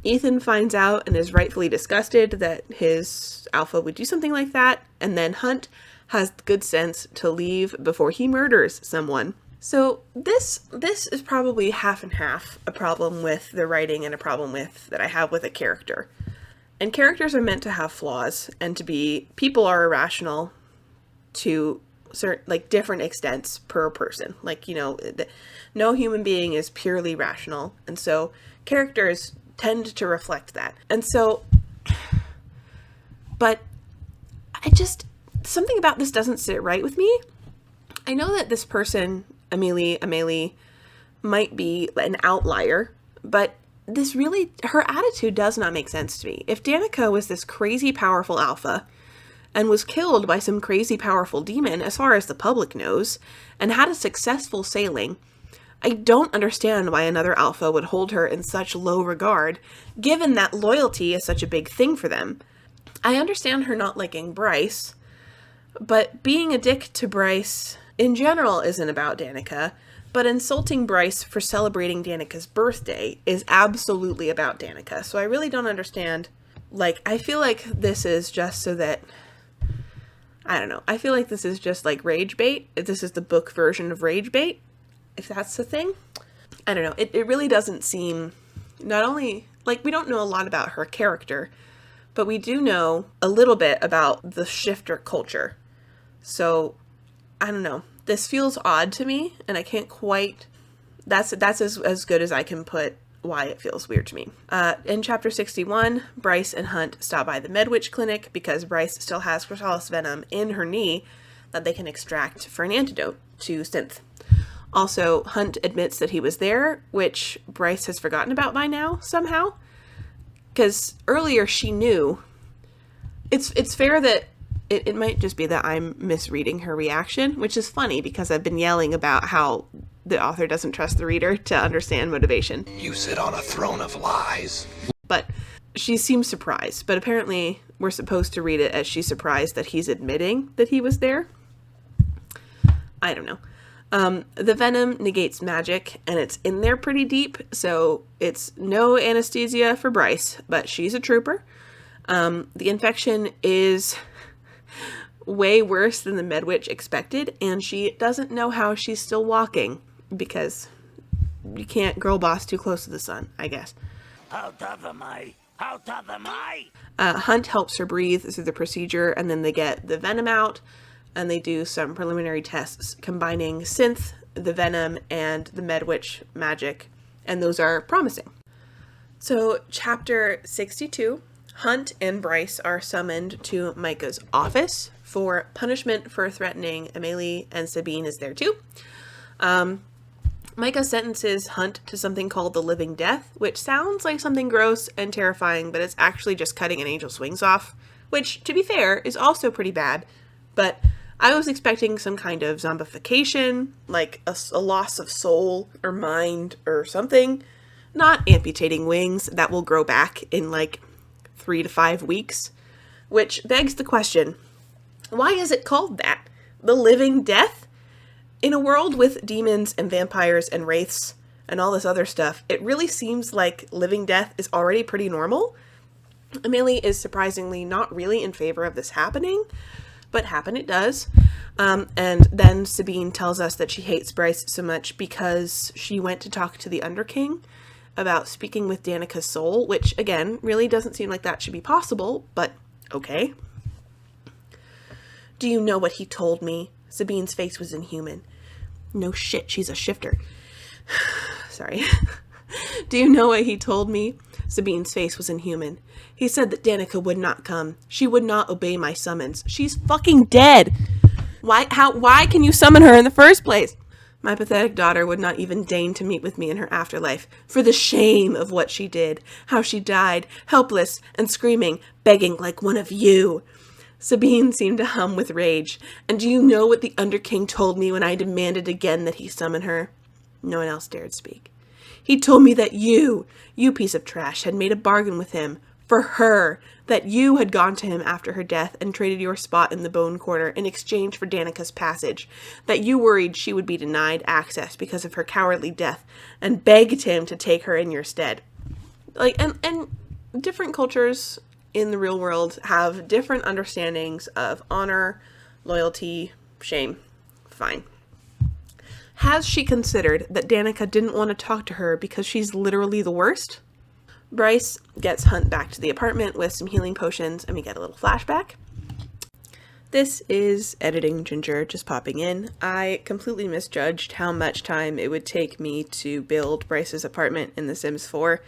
Ethan finds out and is rightfully disgusted that his alpha would do something like that, and then Hunt has good sense to leave before he murders someone. So this is probably half and half a problem with the writing and a problem that I have with a character. And characters are meant to have flaws and to be, people are irrational to certain, different extents per person. No human being is purely rational. And so characters tend to reflect that. And so, but something about this doesn't sit right with me. I know that this person, Amelie, might be an outlier, but her attitude does not make sense to me. If Danica was this crazy powerful alpha, and was killed by some crazy powerful demon as far as the public knows, and had a successful sailing. I don't understand why another alpha would hold her in such low regard, given that loyalty is such a big thing for them. I understand her not liking Bryce, but being a dick to Bryce in general isn't about Danica, but insulting Bryce for celebrating Danica's birthday is absolutely about Danica. So I really don't understand. Like, I feel like this is just so that, I don't know, I feel like this is just like rage bait. This is the book version of rage bait, if that's the thing. I don't know. It really doesn't seem, not only, like, we don't know a lot about her character, but we do know a little bit about the shifter culture. So, I don't know. This feels odd to me, and I can't quite, that's as good as I can put why it feels weird to me. In chapter 61, Bryce and Hunt stop by the Medwitch clinic because Bryce still has chrysalis venom in her knee that they can extract for an antidote to synth. Also, Hunt admits that he was there, which Bryce has forgotten about by now, somehow. Because earlier she knew. It's fair that it might just be that I'm misreading her reaction, which is funny because I've been yelling about how the author doesn't trust the reader to understand motivation. You sit on a throne of lies. But she seems surprised, but apparently we're supposed to read it as she's surprised that he's admitting that he was there. I don't know. The venom negates magic, and it's in there pretty deep, so it's no anesthesia for Bryce, but she's a trooper. The infection is way worse than the Medwitch expected, and she doesn't know how she's still walking, because you can't girl boss too close to the sun, I guess. How tough am I? How tough am I? Hunt helps her breathe through the procedure, and then they get the venom out, and they do some preliminary tests combining synth, the venom, and the Medwitch magic, and those are promising. So, chapter 62, Hunt and Bryce are summoned to Micah's office for punishment for threatening Amelie, and Sabine is there too. Micah sentences Hunt to something called the living death, which sounds like something gross and terrifying, but it's actually just cutting an angel's wings off, which, to be fair, is also pretty bad. But I was expecting some kind of zombification, like a loss of soul or mind or something, not amputating wings that will grow back in like 3 to 5 weeks, which begs the question, why is it called that? The living death? In a world with demons and vampires and wraiths and all this other stuff, it really seems like living death is already pretty normal. Amelie is surprisingly not really in favor of this happening, but happen it does. And then Sabine tells us that she hates Bryce so much because she went to talk to the Underking about speaking with Danica's soul, which, again, really doesn't seem like that should be possible, but okay. Do you know what he told me? Sabine's face was inhuman. No shit, she's a shifter. Sorry. Do you know what he told me? Sabine's face was inhuman. He said that Danica would not come. She would not obey my summons. She's fucking dead. Why can you summon her in the first place? My pathetic daughter would not even deign to meet with me in her afterlife, for the shame of what she did, how she died, helpless and screaming, begging like one of you. Sabine seemed to hum with rage. And do you know what the Underking told me when I demanded again that he summon her? No one else dared speak. He told me that you piece of trash, had made a bargain with him, for her, that you had gone to him after her death and traded your spot in the Bone Corner in exchange for Danica's passage, that you worried she would be denied access because of her cowardly death, and begged him to take her in your stead. Like, and different cultures in the real world have different understandings of honor, loyalty, shame. Fine. Has she considered that Danica didn't want to talk to her because she's literally the worst? Bryce gets Hunt back to the apartment with some healing potions, and we get a little flashback. This is Editing Ginger just popping in. I completely misjudged how much time it would take me to build Bryce's apartment in The Sims 4.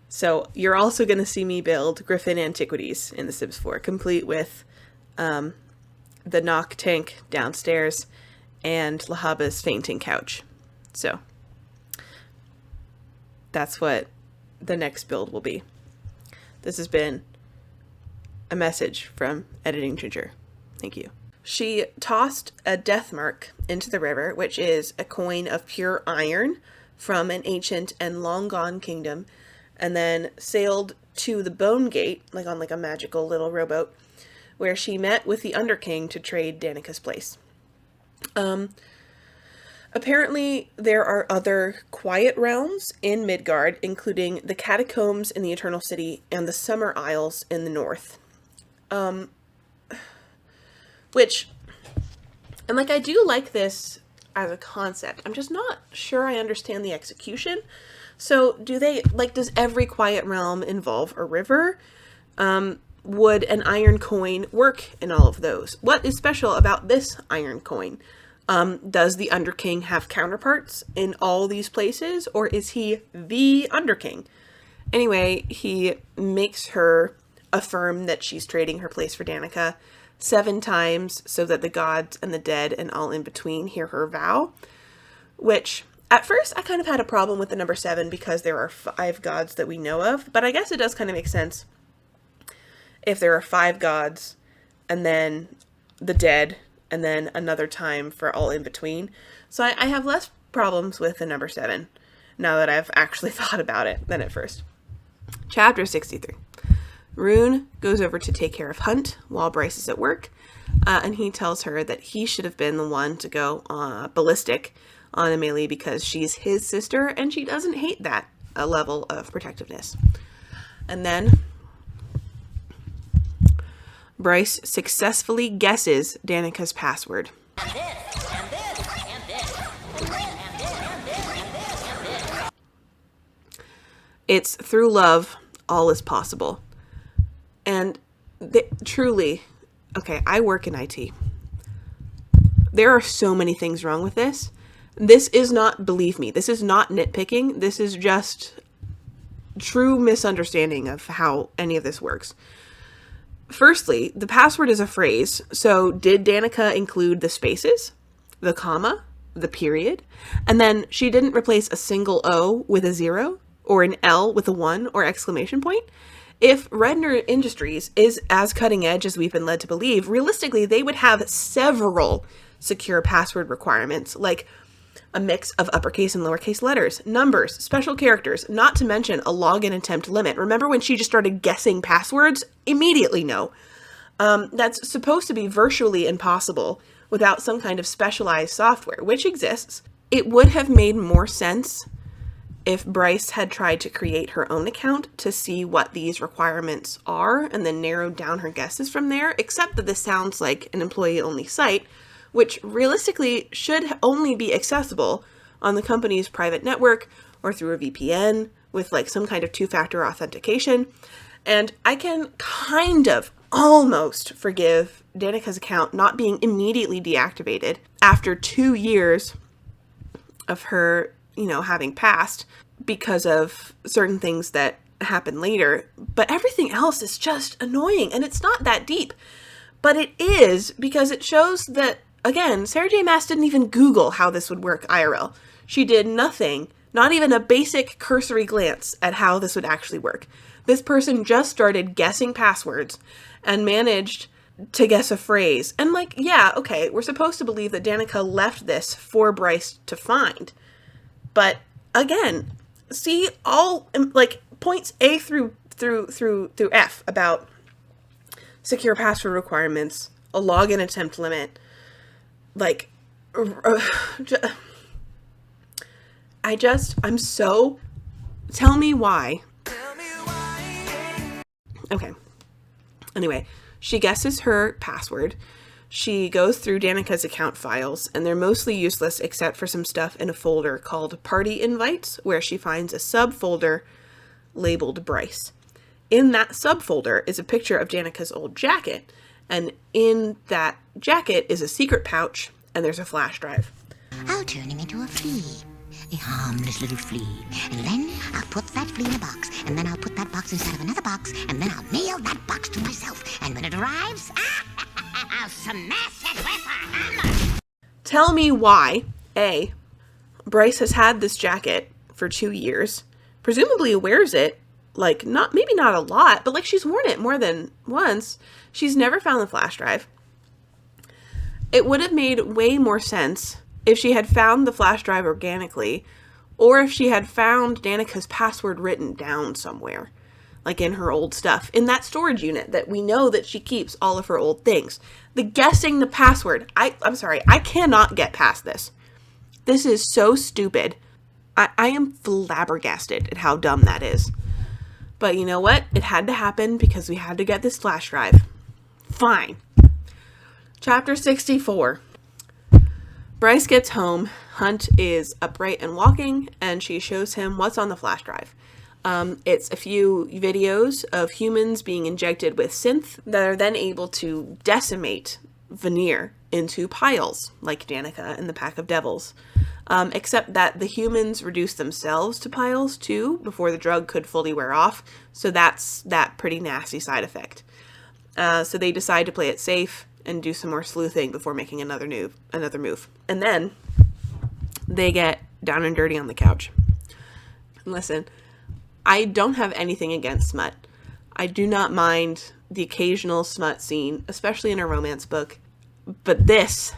So you're also going to see me build Griffin Antiquities in The Sims 4, complete with the knock tank downstairs and Lahaba's fainting couch. So that's what the next build will be. This has been a message from Editing Ginger. Thank you. She tossed a death mark into the river, which is a coin of pure iron from an ancient and long gone kingdom, and then sailed to the Bone Gate, like on like a magical little rowboat, where she met with the Underking to trade Danica's place. Apparently, there are other quiet realms in Midgard, including the Catacombs in the Eternal City and the Summer Isles in the north. And like, I do like this as a concept. I'm just not sure I understand the execution. So does every quiet realm involve a river? Would an iron coin work in all of those? What is special about this iron coin? Does the Underking have counterparts in all these places, or is he the Underking? Anyway, he makes her affirm that she's trading her place for Danica 7 times so that the gods and the dead and all in between hear her vow, which at first I kind of had a problem with the number 7 because there are 5 gods that we know of, but I guess it does kind of make sense if there are 5 gods and then the dead and then another time for all in between. So I have less problems with the number 7 now that I've actually thought about it than at first. Chapter 63. Rune goes over to take care of Hunt while Bryce is at work, and he tells her that he should have been the one to go ballistic on Amelie because she's his sister and she doesn't hate that level of protectiveness. And then Bryce successfully guesses Danica's password. It's through love, all is possible. And truly, okay, I work in IT. There are so many things wrong with this. This is not, believe me, this is not nitpicking. This is just true misunderstanding of how any of this works. Firstly, the password is a phrase. So did Danica include the spaces, the comma, the period? And then she didn't replace a single O with a 0 or an L with a 1 or exclamation point? If Redner Industries is as cutting edge as we've been led to believe, realistically, they would have several secure password requirements, like a mix of uppercase and lowercase letters, numbers, special characters, not to mention a login attempt limit. Remember when she just started guessing passwords? Immediately no. That's supposed to be virtually impossible without some kind of specialized software, which exists. It would have made more sense if Bryce had tried to create her own account to see what these requirements are and then narrowed down her guesses from there, except that this sounds like an employee-only site, which realistically should only be accessible on the company's private network or through a VPN with like some kind of 2-factor authentication. And I can kind of almost forgive Danica's account not being immediately deactivated after 2 years of her, having passed because of certain things that happen later. But everything else is just annoying, and it's not that deep. But it is, because it shows that, again, Sarah J. Maas didn't even Google how this would work IRL. She did nothing, not even a basic cursory glance at how this would actually work. This person just started guessing passwords and managed to guess a phrase. And yeah, okay, we're supposed to believe that Danica left this for Bryce to find. But again, see all points A through F about secure password requirements, a login attempt limit. I'm so, tell me why. Okay. Anyway, she guesses her password. She goes through Danica's account files, and they're mostly useless except for some stuff in a folder called Party Invites, where she finds a subfolder labeled Bryce. In that subfolder is a picture of Danica's old jacket, and in that jacket is a secret pouch, and there's a flash drive. I'll turn him into a flea. A harmless little flea. And then I'll put that flea in a box. And then I'll put that box inside of another box. And then I'll nail that box to myself. And when it arrives, I'll smash it with a hammer. Tell me why, A, Bryce has had this jacket for 2 years, presumably wears it like, maybe not a lot, but like she's worn it more than once. She's never found the flash drive. It would have made way more sense if she had found the flash drive organically, or if she had found Danica's password written down somewhere, like in her old stuff, in that storage unit that we know that she keeps all of her old things. The guessing the password, I'm sorry, I cannot get past this. This is so stupid. I am flabbergasted at how dumb that is. But you know what? It had to happen because we had to get this flash drive. Fine. Chapter 64. Bryce gets home. Hunt is upright and walking, and she shows him what's on the flash drive. It's a few videos of humans being injected with synth that are then able to decimate veneer into piles, like Danica and the Pack of Devils. Except that the humans reduce themselves to piles too before the drug could fully wear off, so that's that pretty nasty side effect. So they decide to play it safe and do some more sleuthing before making another move. And then they get down and dirty on the couch. And listen, I don't have anything against smut. I do not mind the occasional smut scene, especially in a romance book. But this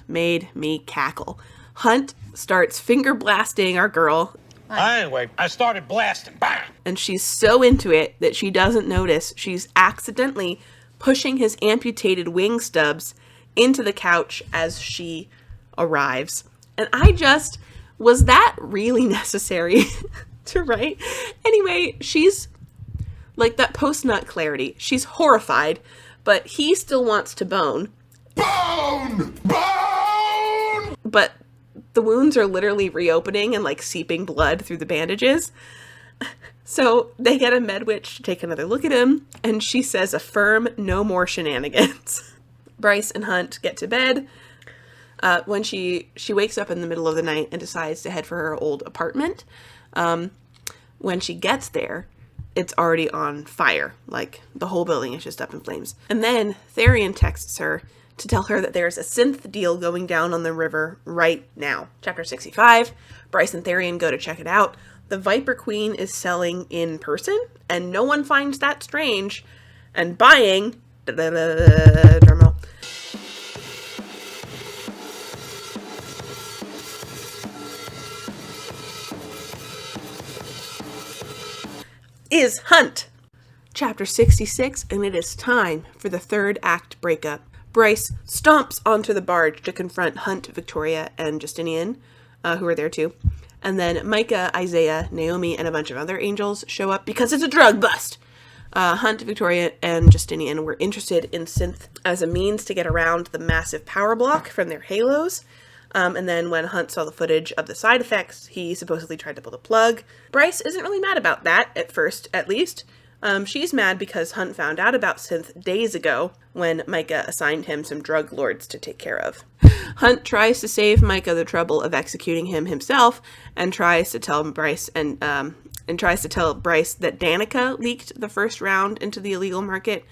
made me cackle. Hunt starts finger blasting our girl. Anyway, I started blasting. Bam! And she's so into it that she doesn't notice she's accidentally pushing his amputated wing stubs into the couch as she arrives. And was that really necessary to write? Anyway, she's like that post-nut clarity. She's horrified, but he still wants to bone. Bone! Bone! But the wounds are literally reopening and like seeping blood through the bandages. So they get a med witch to take another look at him, and she says a firm no more shenanigans. Bryce and Hunt get to bed. When she wakes up in the middle of the night and decides to head for her old apartment. When she gets there, it's already on fire. Like, the whole building is just up in flames. And then Therian texts her to tell her that there's a synth deal going down on the river right now. Chapter 65, Bryce and Therian go to check it out. The Viper Queen is selling in person, and no one finds that strange. And buying... drum roll. Is Hunt. Chapter 66, and it is time for the third act breakup. Bryce stomps onto the barge to confront Hunt, Victoria, and Justinian, who are there too. And then Micah, Isaiah, Naomi, and a bunch of other angels show up because it's a drug bust. Hunt, Victoria, and Justinian were interested in synth as a means to get around the massive power block from their halos. And then when Hunt saw the footage of the side effects, he supposedly tried to pull the plug. Bryce isn't really mad about that, at first, at least. She's mad because Hunt found out about synth days ago when Micah assigned him some drug lords to take care of. Hunt tries to save Micah the trouble of executing him himself, and tries to tell Bryce that Danica leaked the first round into the illegal market,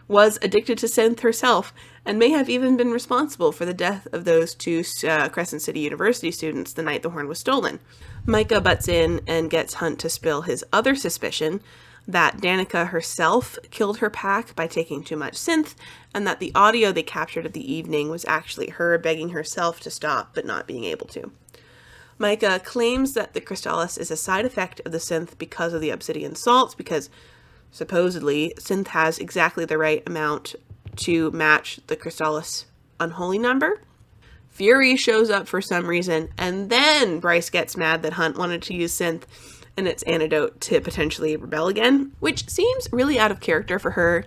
was addicted to synth herself, and may have even been responsible for the death of those two Crescent City University students the night the horn was stolen. Micah butts in and gets Hunt to spill his other suspicion, that Danica herself killed her pack by taking too much synth, and that the audio they captured of the evening was actually her begging herself to stop but not being able to. Micah claims that the Crystallis is a side effect of the synth because of the obsidian salts, because supposedly synth has exactly the right amount to match the Crystallis unholy number. Fury shows up for some reason, and then Bryce gets mad that Hunt wanted to use synth and its antidote to potentially rebel again, which seems really out of character for her,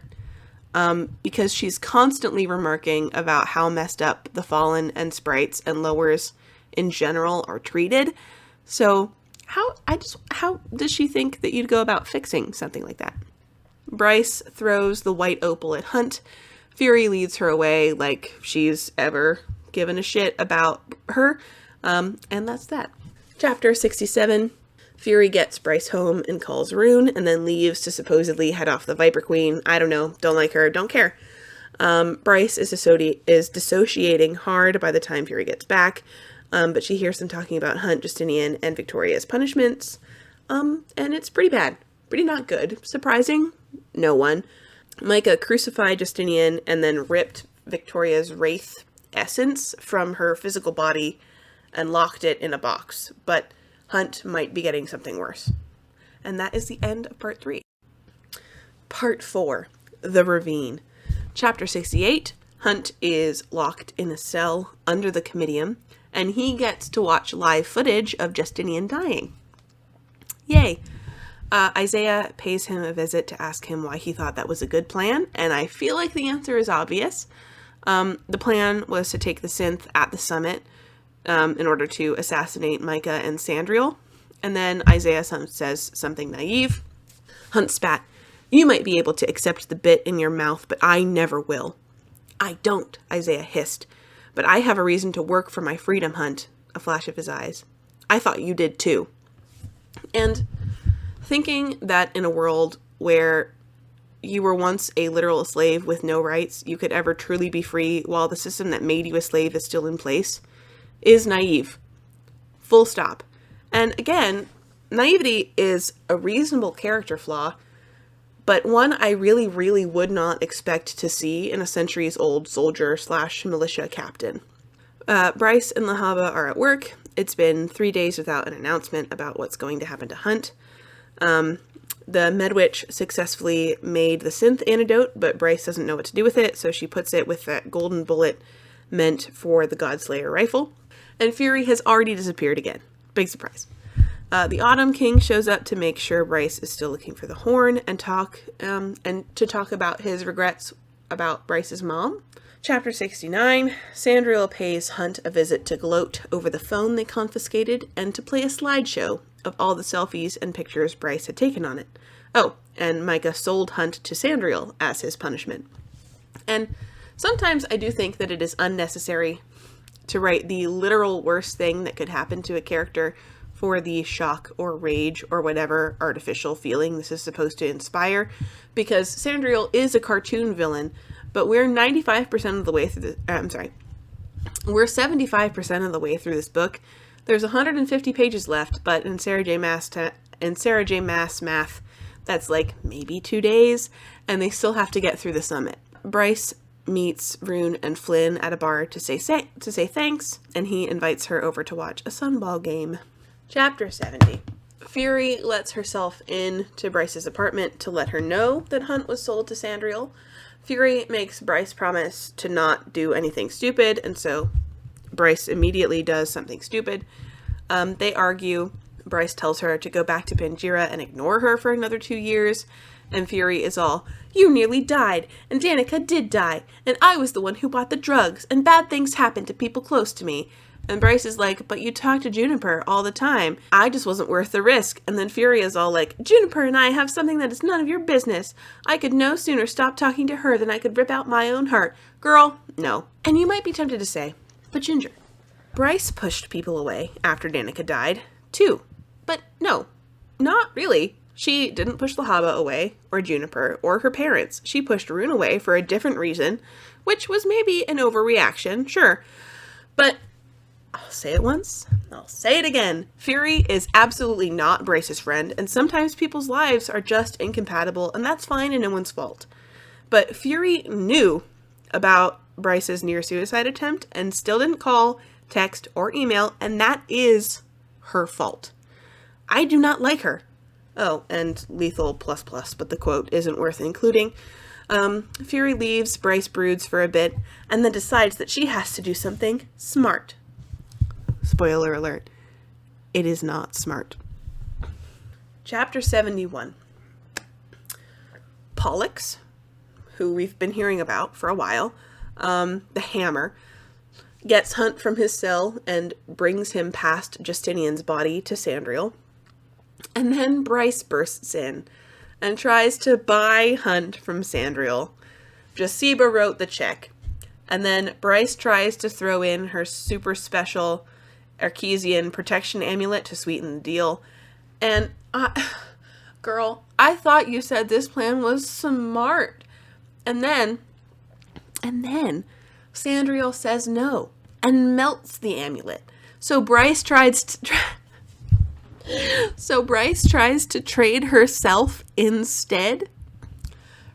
because she's constantly remarking about how messed up the Fallen and Sprites and Lowers in general are treated. So how does she think that you'd go about fixing something like that? Bryce throws the white opal at Hunt. Fury leads her away like she's ever given a shit about her. And that's that. Chapter 67. Fury gets Bryce home and calls Rune, and then leaves to supposedly head off the Viper Queen. I don't know. Don't like her. Don't care. Bryce is dissociating hard by the time Fury gets back. But she hears them talking about Hunt, Justinian, and Victoria's punishments. and it's pretty bad. Pretty not good. Surprising no one. Micah crucified Justinian and then ripped Victoria's wraith essence from her physical body and locked it in a box. But Hunt might be getting something worse. And that is the end of part 3. Part 4, The Ravine. Chapter 68, Hunt is locked in a cell under the Comitium, and he gets to watch live footage of Justinian dying. Yay! Isaiah pays him a visit to ask him why he thought that was a good plan, and I feel like the answer is obvious. The plan was to take the synth at the summit in order to assassinate Micah and Sandriel, and then Isaiah says something naive. Hunt spat, "You might be able to accept the bit in your mouth, but I never will." "I don't," Isaiah hissed, "but I have a reason to work for my freedom, Hunt," a flash of his eyes. "I thought you did too." And thinking that in a world where you were once a literal slave with no rights, you could ever truly be free while the system that made you a slave is still in place is naive. Full stop. And again, naivety is a reasonable character flaw, but one I really, really would not expect to see in a centuries-old soldier/militia captain. Bryce and Lahaba are at work. It's been 3 days without an announcement about what's going to happen to Hunt. The Medwitch successfully made the synth antidote, but Bryce doesn't know what to do with it, so she puts it with that golden bullet meant for the Godslayer rifle. And Fury has already disappeared again. Big surprise. The Autumn King shows up to make sure Bryce is still looking for the horn and to talk about his regrets about Bryce's mom. Chapter 69, Sandriel pays Hunt a visit to gloat over the phone they confiscated and to play a slideshow of all the selfies and pictures Bryce had taken on it. Oh, and Micah sold Hunt to Sandriel as his punishment. And sometimes I do think that it is unnecessary to write the literal worst thing that could happen to a character for the shock or rage or whatever artificial feeling this is supposed to inspire, because Sandriel is a cartoon villain, but we're 95% of the way through we're 75% of the way through this book. There's 150 pages left, but in Sarah J. Maas math, that's like maybe 2 days, and they still have to get through the summit. Bryce meets Rune and Flynn at a bar to say thanks, and he invites her over to watch a sunball game. Chapter 70. Fury lets herself in to Bryce's apartment to let her know that Hunt was sold to Sandriel. Fury makes Bryce promise to not do anything stupid, and so Bryce immediately does something stupid. They argue. Bryce tells her to go back to Pangira and ignore her for another 2 years, and Fury is all, "You nearly died, and Danica did die, and I was the one who bought the drugs, and bad things happened to people close to me." And Bryce is like, "But you talk to Juniper all the time. I just wasn't worth the risk." And then Fury is all like, "Juniper and I have something that is none of your business. I could no sooner stop talking to her than I could rip out my own heart. Girl, no." And you might be tempted to say, but Ginger. Bryce pushed people away after Danica died, too. But no, not really. She didn't push Lahaba away, or Juniper, or her parents. She pushed Rune away for a different reason, which was maybe an overreaction, sure. But I'll say it once, I'll say it again. Fury is absolutely not Bryce's friend, and sometimes people's lives are just incompatible, and that's fine and no one's fault. But Fury knew about Bryce's near-suicide attempt and still didn't call, text, or email, and that is her fault. I do not like her. Oh, and lethal plus, but the quote isn't worth including. Fury leaves, Bryce broods for a bit, and then decides that she has to do something smart. Spoiler alert, it is not smart. Chapter 71. Pollux, who we've been hearing about for a while, the Hammer, gets Hunt from his cell and brings him past Justinian's body to Sandriel. And then Bryce bursts in and tries to buy Hunt from Sandriel. Jasiba wrote the check. And then Bryce tries to throw in her super special Archesian protection amulet to sweeten the deal. And, girl, I thought you said this plan was smart. And then Sandriel says no and melts the amulet. So Bryce tries to... So Bryce tries to trade herself instead.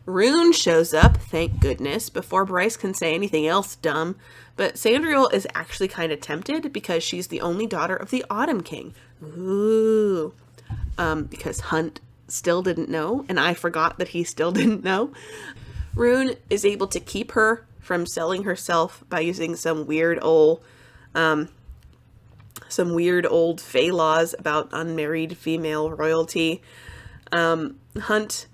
Rune shows up, thank goodness, before Bryce can say anything else dumb. But Sandriel is actually kind of tempted because she's the only daughter of the Autumn King. Ooh. Because Hunt still didn't know, and I forgot that he still didn't know. Rune is able to keep her from selling herself by using some weird old Fey laws about unmarried female royalty. Hunt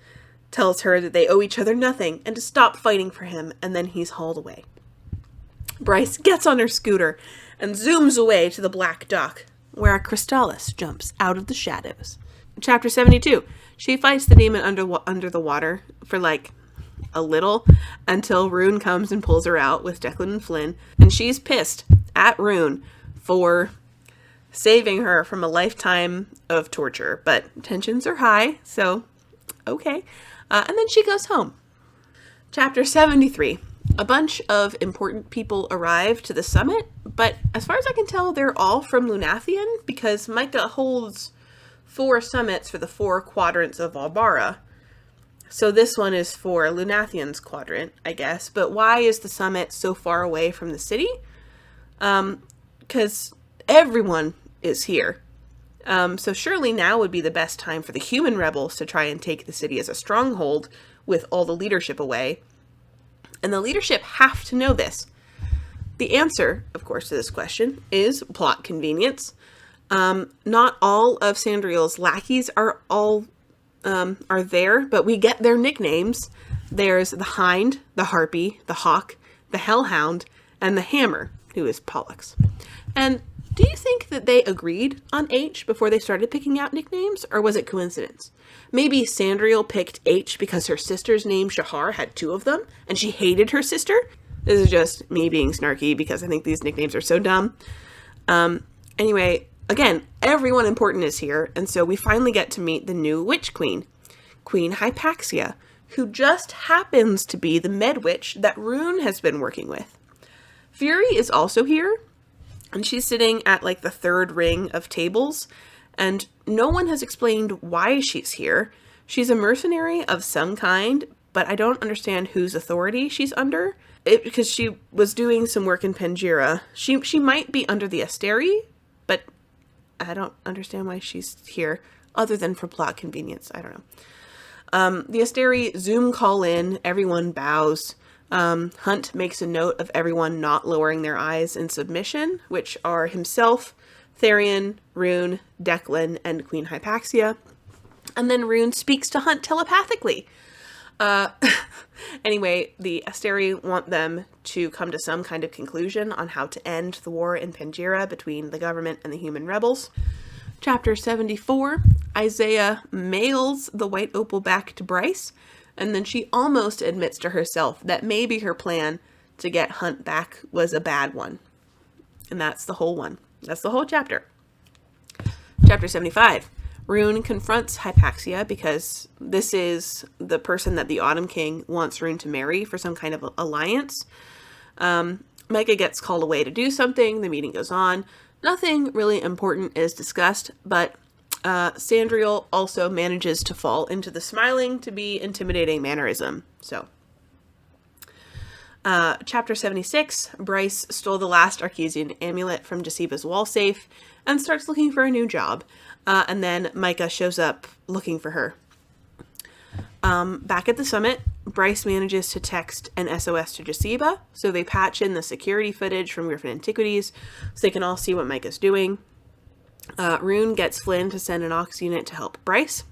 tells her that they owe each other nothing and to stop fighting for him, and then he's hauled away. Bryce gets on her scooter and zooms away to the Black Dock, where a Crystallis jumps out of the shadows. Chapter 72. She fights the demon under the water for like a little until Rune comes and pulls her out with Declan and Flynn, and she's pissed at Rune for saving her from a lifetime of torture, but tensions are high, so okay. And then she goes home. Chapter 73. A bunch of important people arrive to the summit, but as far as I can tell, they're all from Lunathian, because Micah holds 4 summits for the 4 quadrants of Albara. So this one is for Lunathian's quadrant, I guess. But why is the summit so far away from the city? Because everyone is here. So surely now would be the best time for the human rebels to try and take the city as a stronghold with all the leadership away. And the leadership have to know this. The answer, of course, to this question is plot convenience. Not all of Sandriel's lackeys are there, but we get their nicknames. There's the Hind, the Harpy, the Hawk, the Hellhound, and the Hammer, who is Pollux. And do you think that they agreed on H before they started picking out nicknames, or was it coincidence? Maybe Sandriel picked H because her sister's name, Shahar, had 2 of them, and she hated her sister? This is just me being snarky because I think these nicknames are so dumb. Anyway, again, everyone important is here, and so we finally get to meet the new Witch Queen, Queen Hypaxia, who just happens to be the Med Witch that Rune has been working with. Fury is also here, and she's sitting at like the 3rd ring of tables, and no one has explained why she's here. She's a mercenary of some kind, but I don't understand whose authority she's under. Because she was doing some work in Pangira. She might be under the Asteri, but I don't understand why she's here, other than for plot convenience. I don't know. The Asteri Zoom call in, everyone bows. Hunt makes a note of everyone not lowering their eyes in submission, which are himself, Therian, Rune, Declan, and Queen Hypaxia. And then Rune speaks to Hunt telepathically. Anyway, the Asteri want them to come to some kind of conclusion on how to end the war in Pangira between the government and the human rebels. Chapter 74, Isaiah mails the white opal back to Bryce, and then she almost admits to herself that maybe her plan to get Hunt back was a bad one. And that's the whole one. That's the whole chapter. Chapter 75. Rune confronts Hypaxia because this is the person that the Autumn King wants Rune to marry for some kind of alliance. Micah gets called away to do something. The meeting goes on. Nothing really important is discussed, but Sandriel also manages to fall into the smiling to be intimidating mannerism. So, Chapter 76, Bryce stole the last Arcesian amulet from Jasiba's wall safe and starts looking for a new job. And then Micah shows up looking for her. Back at the summit, Bryce manages to text an SOS to Jasiba, so they patch in the security footage from Griffin Antiquities so they can all see what Micah's doing. Rune gets Flynn to send an aux unit to help Bryce.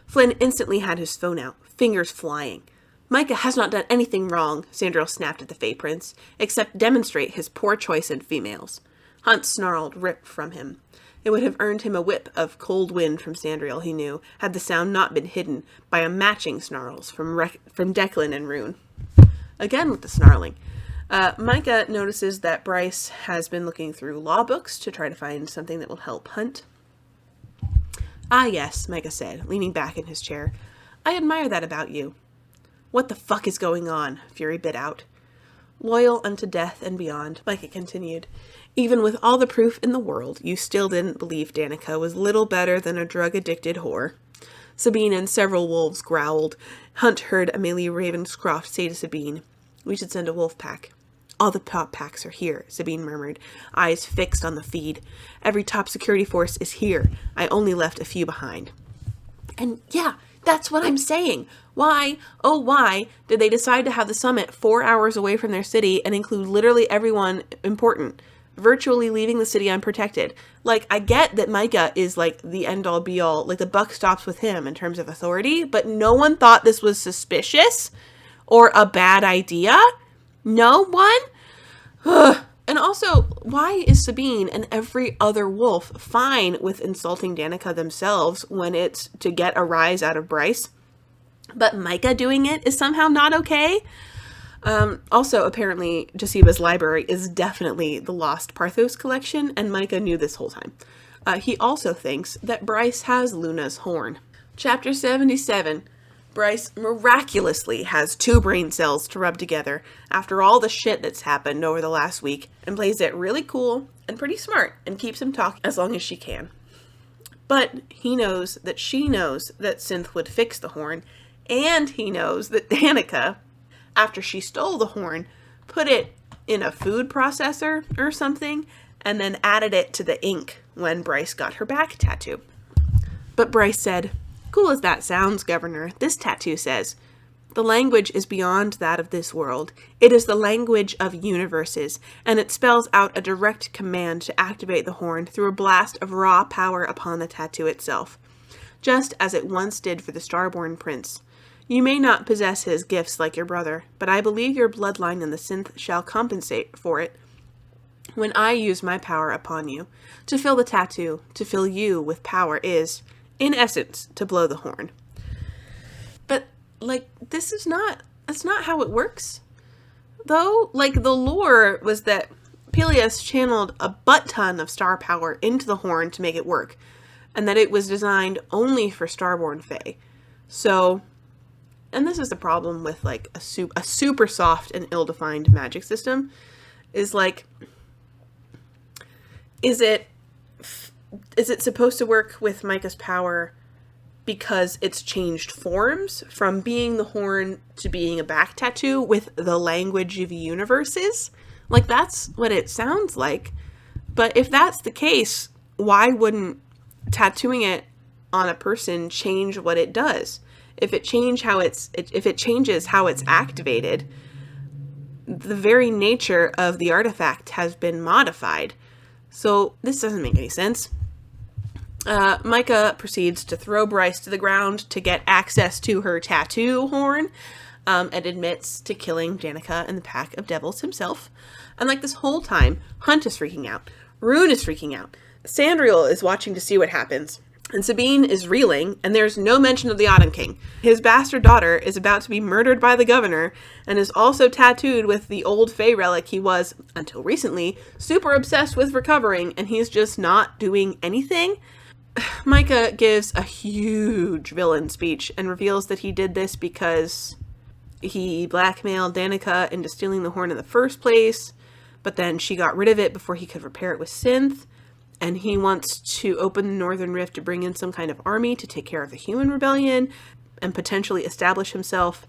Flynn instantly had his phone out, fingers flying. Micah has not done anything wrong, Sandriel snapped at the Fey Prince, except demonstrate his poor choice in females. Hunt snarled, ripped from him. It would have earned him a whip of cold wind from Sandriel, he knew, had the sound not been hidden by a matching snarls from Declan and Rune. Again with the snarling. Micah notices that Bryce has been looking through law books to try to find something that will help Hunt. Ah yes, Micah said, leaning back in his chair. I admire that about you. What the fuck is going on? Fury bit out. Loyal unto death and beyond, Micah continued. Even with all the proof in the world, you still didn't believe Danica was little better than a drug-addicted whore. Sabine and several wolves growled. Hunt heard Amelia Ravenscroft say to Sabine, "We should send a wolf pack." "All the top packs are here," Sabine murmured, eyes fixed on the feed. "Every top security force is here. I only left a few behind." And yeah, that's what I'm saying. Why, oh why, did they decide to have the summit 4 hours away from their city and include literally everyone important, virtually leaving the city unprotected? Like, I get that Micah is like the end-all be-all, like the buck stops with him in terms of authority, but no one thought this was suspicious or a bad idea? No one? Ugh. And also, why is Sabine and every other wolf fine with insulting Danica themselves when it's to get a rise out of Bryce? But Micah doing it is somehow not okay? Also, apparently, Josiba's library is definitely the Lost Parthos collection, and Micah knew this whole time. He also thinks that Bryce has Luna's horn. Chapter 77. Bryce miraculously has 2 brain cells to rub together after all the shit that's happened over the last week, and plays it really cool and pretty smart and keeps him talking as long as she can. But he knows that she knows that Synth would fix the horn, and he knows that Danica, after she stole the horn, put it in a food processor or something, and then added it to the ink when Bryce got her back tattoo. But Bryce said, "Cool as that sounds, Governor, this tattoo says, 'The language is beyond that of this world. It is the language of universes, and it spells out a direct command to activate the horn through a blast of raw power upon the tattoo itself, just as it once did for the Starborn Prince. You may not possess his gifts like your brother, but I believe your bloodline in the Synth shall compensate for it when I use my power upon you. To fill the tattoo, to fill you with power is, in essence, to blow the horn.'" But, like, that's not how it works. Though, like, the lore was that Peleus channeled a butt-ton of star power into the horn to make it work, and that it was designed only for Starborn Fae. So, and this is the problem with, like, a super soft and ill-defined magic system, is, like, is it supposed to work with Micah's power because it's changed forms from being the horn to being a back tattoo with the language of universes? Like, that's what it sounds like. But if that's the case, why wouldn't tattooing it on a person change what it does? If it changes how it's activated, the very nature of the artifact has been modified. So this doesn't make any sense. Micah proceeds to throw Bryce to the ground to get access to her tattoo horn, and admits to killing Danica and the pack of devils himself. And like this whole time, Hunt is freaking out. Rune is freaking out. Sandriel is watching to see what happens. And Sabine is reeling, and there's no mention of the Autumn King. His bastard daughter is about to be murdered by the governor, and is also tattooed with the old Fey relic he was, until recently, super obsessed with recovering, and he's just not doing anything. Micah gives a huge villain speech, and reveals that he did this because he blackmailed Danica into stealing the horn in the first place, but then she got rid of it before he could repair it with Synth. And he wants to open the Northern Rift to bring in some kind of army to take care of the human rebellion and potentially establish himself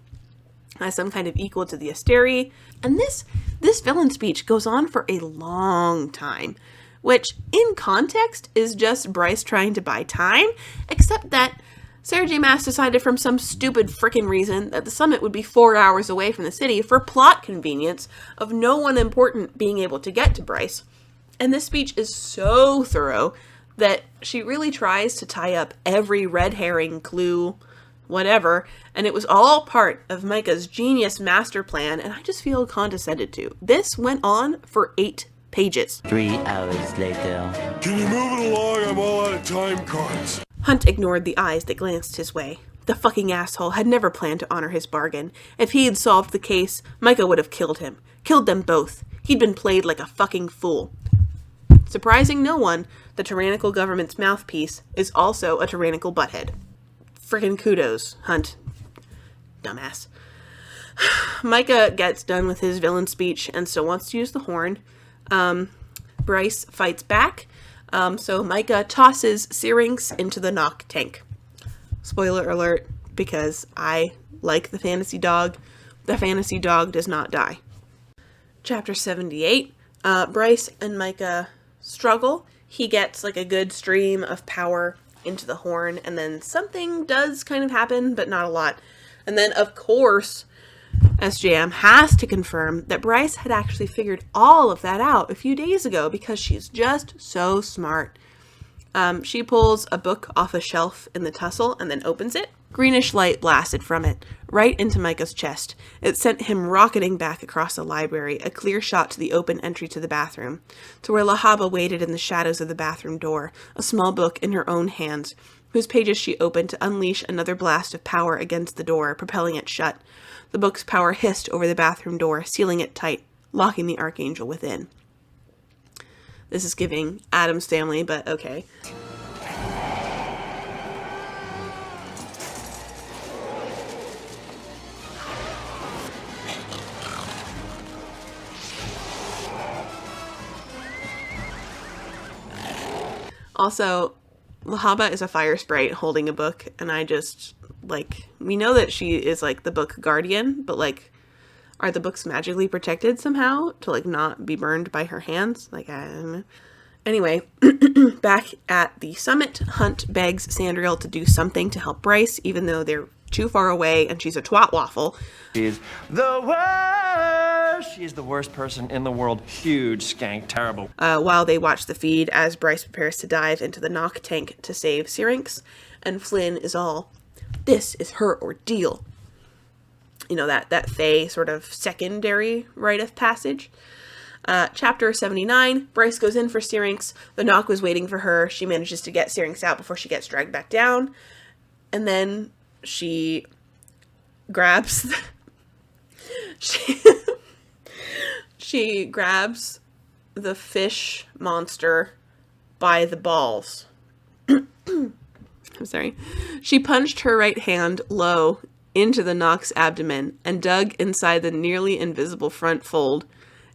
as some kind of equal to the Asteri. And this villain speech goes on for a long time, which in context is just Bryce trying to buy time, except that Sarah J. Maas decided from some stupid frickin' reason that the summit would be 4 hours away from the city for plot convenience of no one important being able to get to Bryce. And this speech is so thorough that she really tries to tie up every red herring, clue, whatever, and it was all part of Micah's genius master plan, and I just feel condescended to. This went on for 8 pages. 3 hours later. Can you move it along? I'm all out of time cards. Hunt ignored the eyes that glanced his way. The fucking asshole had never planned to honor his bargain. If he had solved the case, Micah would have killed him. Killed them both. He'd been played like a fucking fool. Surprising no one, the tyrannical government's mouthpiece is also a tyrannical butthead. Frickin' kudos, Hunt. Dumbass. Micah gets done with his villain speech and still wants to use the horn. Bryce fights back. So Micah tosses Syrinx into the knock tank. Spoiler alert, because I like the fantasy dog. The fantasy dog does not die. Chapter 78. Bryce and Micah struggle. He gets like a good stream of power into the horn, and then something does kind of happen, but not a lot. And then, of course, SJM has to confirm that Bryce had actually figured all of that out a few days ago because she's just so smart. She pulls a book off a shelf in the tussle and then opens it. Greenish light blasted from it, right into Micah's chest. It sent him rocketing back across the library, a clear shot to the open entry to the bathroom, to where Lahaba waited in the shadows of the bathroom door, a small book in her own hands, whose pages she opened to unleash another blast of power against the door, propelling it shut. The book's power hissed over the bathroom door, sealing it tight, locking the Archangel within. This is giving Addams Family, but okay. Also, Lahaba is a fire sprite holding a book, and I just, like, we know that she is, like, the book guardian, but, like, are the books magically protected somehow to, like, not be burned by her hands? Like, I don't know. Anyway, back at the summit, Hunt begs Sandriel to do something to help Bryce, even though they're too far away and she's a twat waffle. She's the worst! She's the worst person in the world. Huge, skank, terrible. While they watch the feed as Bryce prepares to dive into the knock tank to save Syrinx, and Flynn is all, this is her ordeal. You know, that Fae sort of secondary rite of passage. Chapter 79, Bryce goes in for Syrinx. The knock was waiting for her. She manages to get Syrinx out before she gets dragged back down. And then she grabs... she grabs the fish monster by the balls. I'm sorry. She punched her right hand low into the knock's abdomen and dug inside the nearly invisible front fold.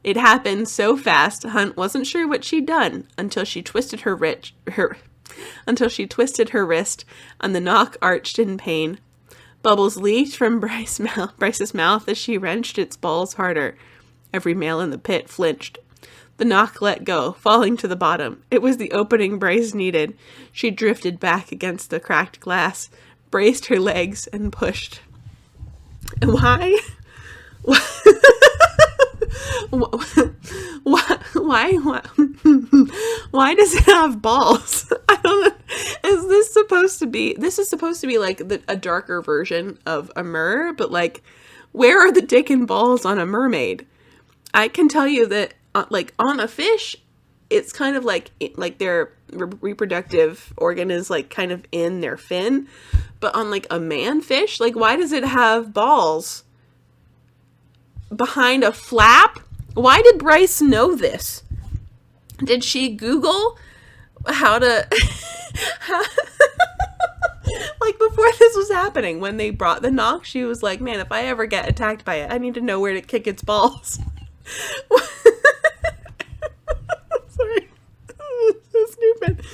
It happened so fast, Hunt wasn't sure what she'd done until she twisted her wrist, and the knock arched in pain. Bubbles leaked from Bryce's mouth as she wrenched its balls harder. Every male in the pit flinched. The knock let go, falling to the bottom. It was the opening Bryce needed. She drifted back against the cracked glass, braced her legs, and pushed. Why? Why does it have balls? I don't know. This is supposed to be like a darker version of a mer, but like, where are the dick and balls on a mermaid? I can tell you that like on a fish, it's kind of like their reproductive organ is like kind of in their fin, but on like a man fish, like why does it have balls behind a flap? Why did Bryce know this? Did she Google how to like before this was happening, when they brought the knock, she was like, man, if I ever get attacked by it, I need to know where to kick its balls. Sorry. So stupid.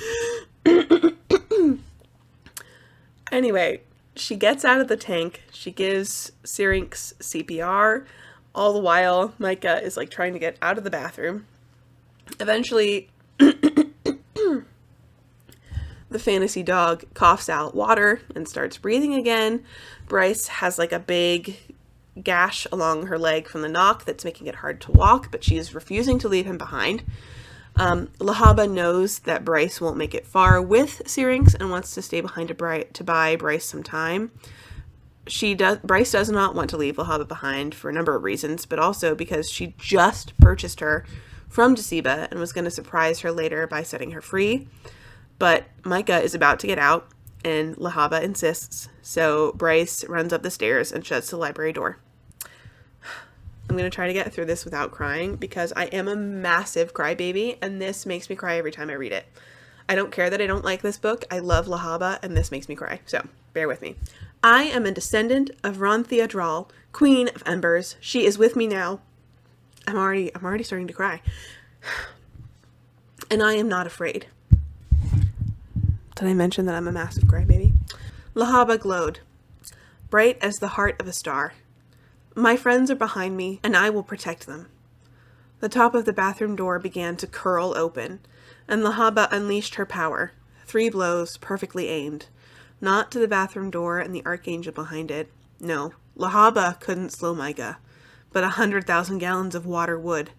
Anyway, she gets out of the tank. She gives Syrinx CPR. All the while, Micah is like trying to get out of the bathroom. Eventually, the fantasy dog coughs out water and starts breathing again. Bryce has like a big gash along her leg from the knock that's making it hard to walk, but she is refusing to leave him behind. Lahaba knows that Bryce won't make it far with Syrinx and wants to stay behind to buy Bryce some time. Bryce does not want to leave Lahaba behind for a number of reasons, but also because she just purchased her from Deceiba and was going to surprise her later by setting her free. But Micah is about to get out, and Lahaba insists, so Bryce runs up the stairs and shuts the library door. I'm going to try to get through this without crying, because I am a massive crybaby, and this makes me cry every time I read it. I don't care that I don't like this book. I love Lahaba, and this makes me cry, so bear with me. I am a descendant of Ron Theodral, Queen of Embers, she is with me now. I'm already starting to cry. And I am not afraid. Did I mention that I'm a massive crybaby? Lahaba glowed, bright as the heart of a star. My friends are behind me, and I will protect them. The top of the bathroom door began to curl open, and Lahaba unleashed her power. 3 blows, perfectly aimed. Not to the bathroom door and the archangel behind it. No, Lahaba couldn't slow Micah, but 100,000 gallons of water would.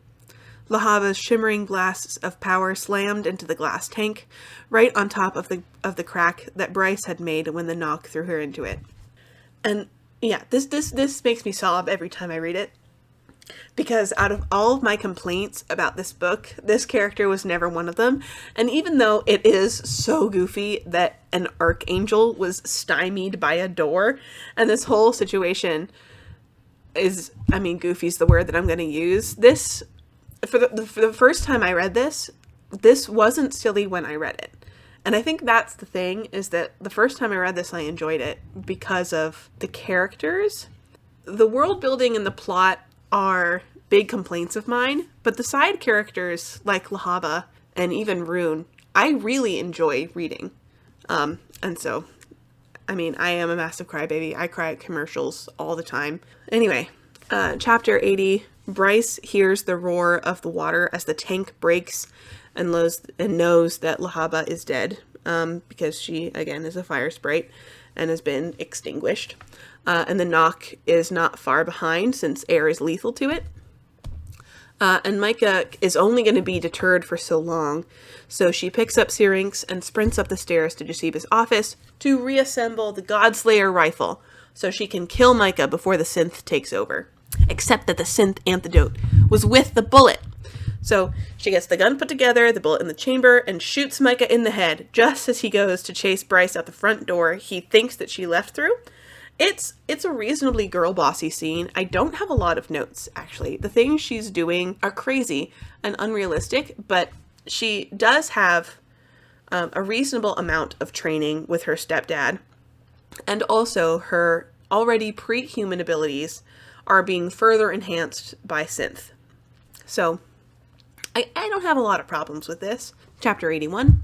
Lahaba's shimmering blast of power slammed into the glass tank, right on top of the crack that Bryce had made when the knock threw her into it. And yeah, this makes me sob every time I read it. Because out of all of my complaints about this book, this character was never one of them. And even though it is so goofy that an archangel was stymied by a door, and this whole situation is, I mean, goofy's the word that I'm going to use. This, for the first time I read this wasn't silly when I read it. And I think that's the thing, is that the first time I read this, I enjoyed it because of the characters. The world building and the plot are big complaints of mine, but the side characters like Lahaba and even Rune, I really enjoy reading. And so, I mean, I am a massive crybaby. I cry at commercials all the time. Anyway, chapter 80, Bryce hears the roar of the water as the tank breaks and knows that Lahaba is dead, because she, again, is a fire sprite and has been extinguished. And the knock is not far behind since air is lethal to it. And Micah is only going to be deterred for so long, so she picks up Syrinx and sprints up the stairs to Joseba's office to reassemble the Godslayer rifle so she can kill Micah before the synth takes over. Except that the synth antidote was with the bullet. So she gets the gun put together, the bullet in the chamber, and shoots Micah in the head just as he goes to chase Bryce out the front door he thinks that she left through. It's a reasonably girl bossy scene. I don't have a lot of notes, actually. The things she's doing are crazy and unrealistic, but she does have a reasonable amount of training with her stepdad, and also her already pre-human abilities are being further enhanced by synth. So I don't have a lot of problems with this. Chapter 81.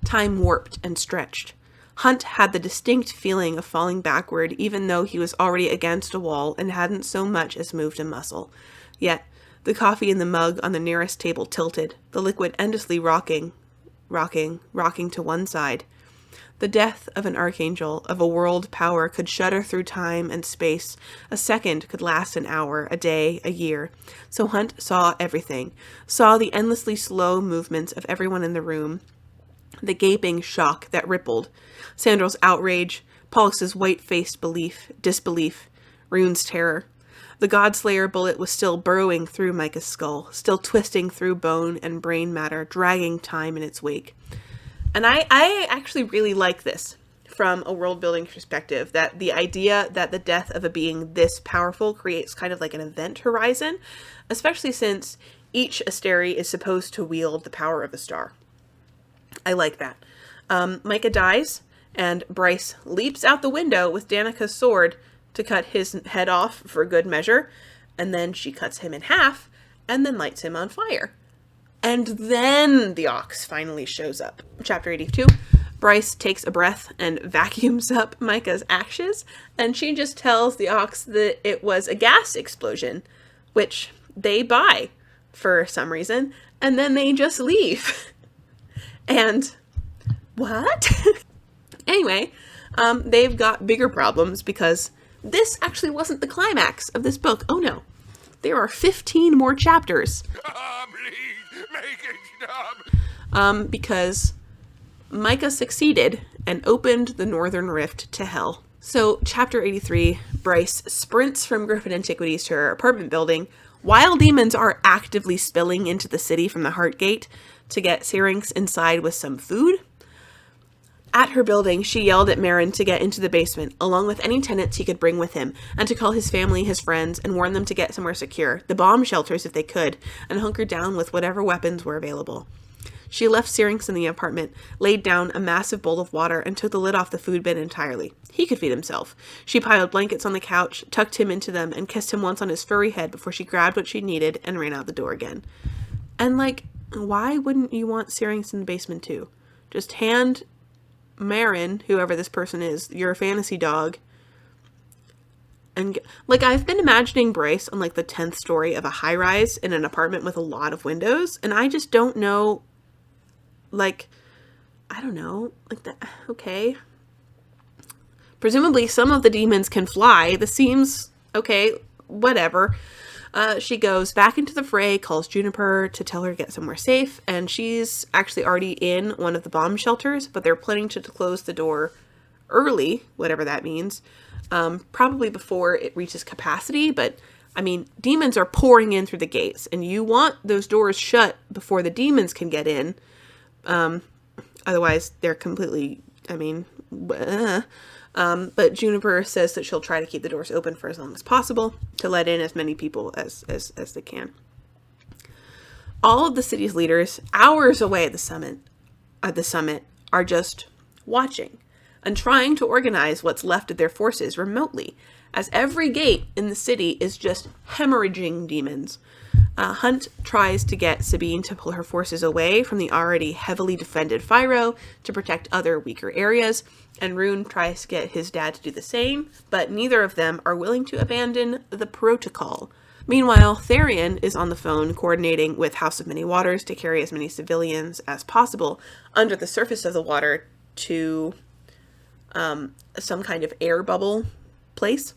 Time warped and stretched. Hunt had the distinct feeling of falling backward, even though he was already against a wall and hadn't so much as moved a muscle. Yet, the coffee in the mug on the nearest table tilted, the liquid endlessly rocking to one side. The death of an archangel, of a world power, could shudder through time and space. A second could last an hour, a day, a year. So Hunt saw everything, saw the endlessly slow movements of everyone in the room, the gaping shock that rippled, Sandro's outrage, Pollux's white-faced disbelief, Rune's terror. The Godslayer bullet was still burrowing through Micah's skull, still twisting through bone and brain matter, dragging time in its wake. And I actually really like this from a world-building perspective, that the idea that the death of a being this powerful creates kind of like an event horizon, especially since each Asteri is supposed to wield the power of a star. I like that. Micah dies, and Bryce leaps out the window with Danica's sword to cut his head off for good measure, and then she cuts him in half, and then lights him on fire. And then the ox finally shows up. Chapter 82. Bryce takes a breath and vacuums up Micah's ashes, and she just tells the ox that it was a gas explosion, which they buy for some reason, and then they just leave. And what? Anyway, they've got bigger problems because this actually wasn't the climax of this book. Oh no. There are 15 more chapters. Please, make it stop. Because Micah succeeded and opened the Northern Rift to hell. So, chapter 83, Bryce sprints from Griffin Antiquities to her apartment building while demons are actively spilling into the city from the Heart Gate to get Syrinx inside with some food. At her building, she yelled at Marin to get into the basement, along with any tenants he could bring with him, and to call his family his friends and warn them to get somewhere secure, the bomb shelters if they could, and hunker down with whatever weapons were available. She left Syrinx in the apartment, laid down a massive bowl of water, and took the lid off the food bin entirely. He could feed himself. She piled blankets on the couch, tucked him into them, and kissed him once on his furry head before she grabbed what she needed and ran out the door again. And, like, why wouldn't you want Syrinx in the basement, too? Just hand Marin, whoever this person is, your fantasy dog, and, like, I've been imagining Bryce on, like, the 10th story of a high-rise in an apartment with a lot of windows, and I just don't know, like, I don't know, like, that, okay. Presumably some of the demons can fly. This seems, okay, whatever. She goes back into the fray, calls Juniper to tell her to get somewhere safe, and she's actually already in one of the bomb shelters, but they're planning to close the door early, whatever that means, probably before it reaches capacity, but, I mean, demons are pouring in through the gates, and you want those doors shut before the demons can get in, otherwise they're completely, I mean, but Juniper says that she'll try to keep the doors open for as long as possible to let in as many people as they can. All of the city's leaders, hours away at the summit, are just watching and trying to organize what's left of their forces remotely, as every gate in the city is just hemorrhaging demons. Hunt tries to get Sabine to pull her forces away from the already heavily defended Fyro to protect other weaker areas, and Rune tries to get his dad to do the same, but neither of them are willing to abandon the protocol. Meanwhile, Therian is on the phone coordinating with House of Many Waters to carry as many civilians as possible under the surface of the water to some kind of air bubble place.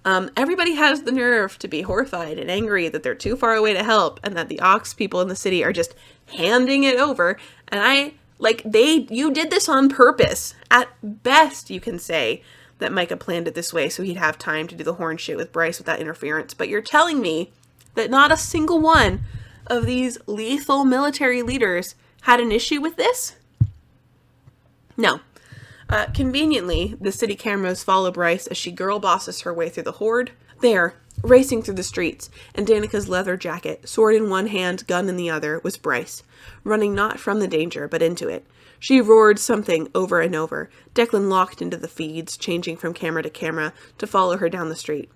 Everybody has the nerve to be horrified and angry that they're too far away to help and that the Ox people in the city are just handing it over. And you did this on purpose. At best, you can say that Micah planned it this way so he'd have time to do the horn shit with Bryce without interference. But you're telling me that not a single one of these lethal military leaders had an issue with this? No. Conveniently, the city cameras follow Bryce as she girl bosses her way through the horde. There, racing through the streets, in Danica's leather jacket, sword in one hand, gun in the other, was Bryce, running not from the danger, but into it. She roared something over and over. Declan locked into the feeds, changing from camera to camera, to follow her down the street.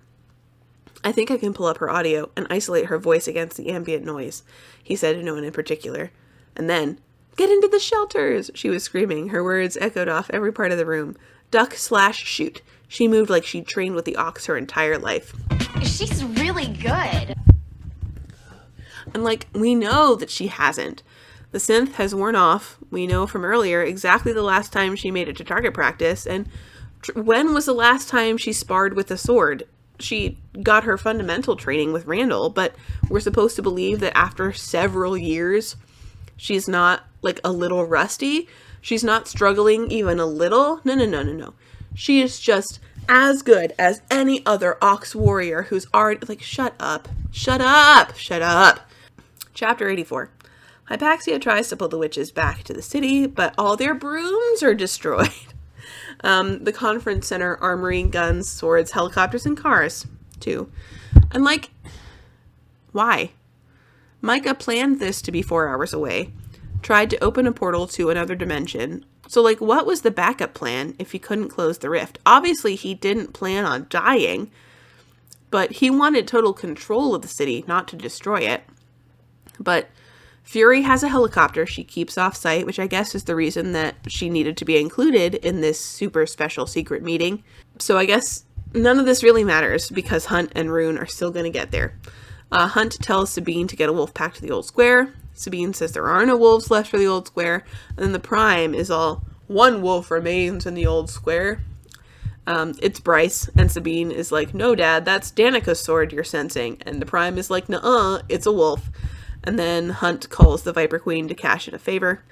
I think I can pull up her audio and isolate her voice against the ambient noise, he said to no one in particular. And then, "Get into the shelters!" she was screaming. Her words echoed off every part of the room. Duck/shoot. She moved like she'd trained with the Ox her entire life. She's really good. And, we know that she hasn't. The synth has worn off. We know from earlier exactly the last time she made it to target practice. And when was the last time she sparred with a sword? She got her fundamental training with Randall, but we're supposed to believe that after several years, she's not, a little rusty. She's not struggling even a little. No. She is just as good as any other Ox warrior who's already, shut up. Chapter 84. Hypaxia tries to pull the witches back to the city, but all their brooms are destroyed. The conference center, armory, guns, swords, helicopters, and cars, too. And, why? Micah planned this to be 4 hours away. Tried to open a portal to another dimension. So, what was the backup plan if he couldn't close the rift? Obviously, he didn't plan on dying, but he wanted total control of the city, not to destroy it. But Fury has a helicopter she keeps off-site, which I guess is the reason that she needed to be included in this super special secret meeting. So I guess none of this really matters, because Hunt and Rune are still going to get there. Hunt tells Sabine to get a wolf pack to the old square. Sabine says there are no wolves left for the old square. And then the Prime is all, "One wolf remains in the old square." It's Bryce, and Sabine is like, "No, Dad, that's Danica's sword you're sensing." And the Prime is like, "Nuh-uh, it's a wolf." And then Hunt calls the Viper Queen to cash in a favor.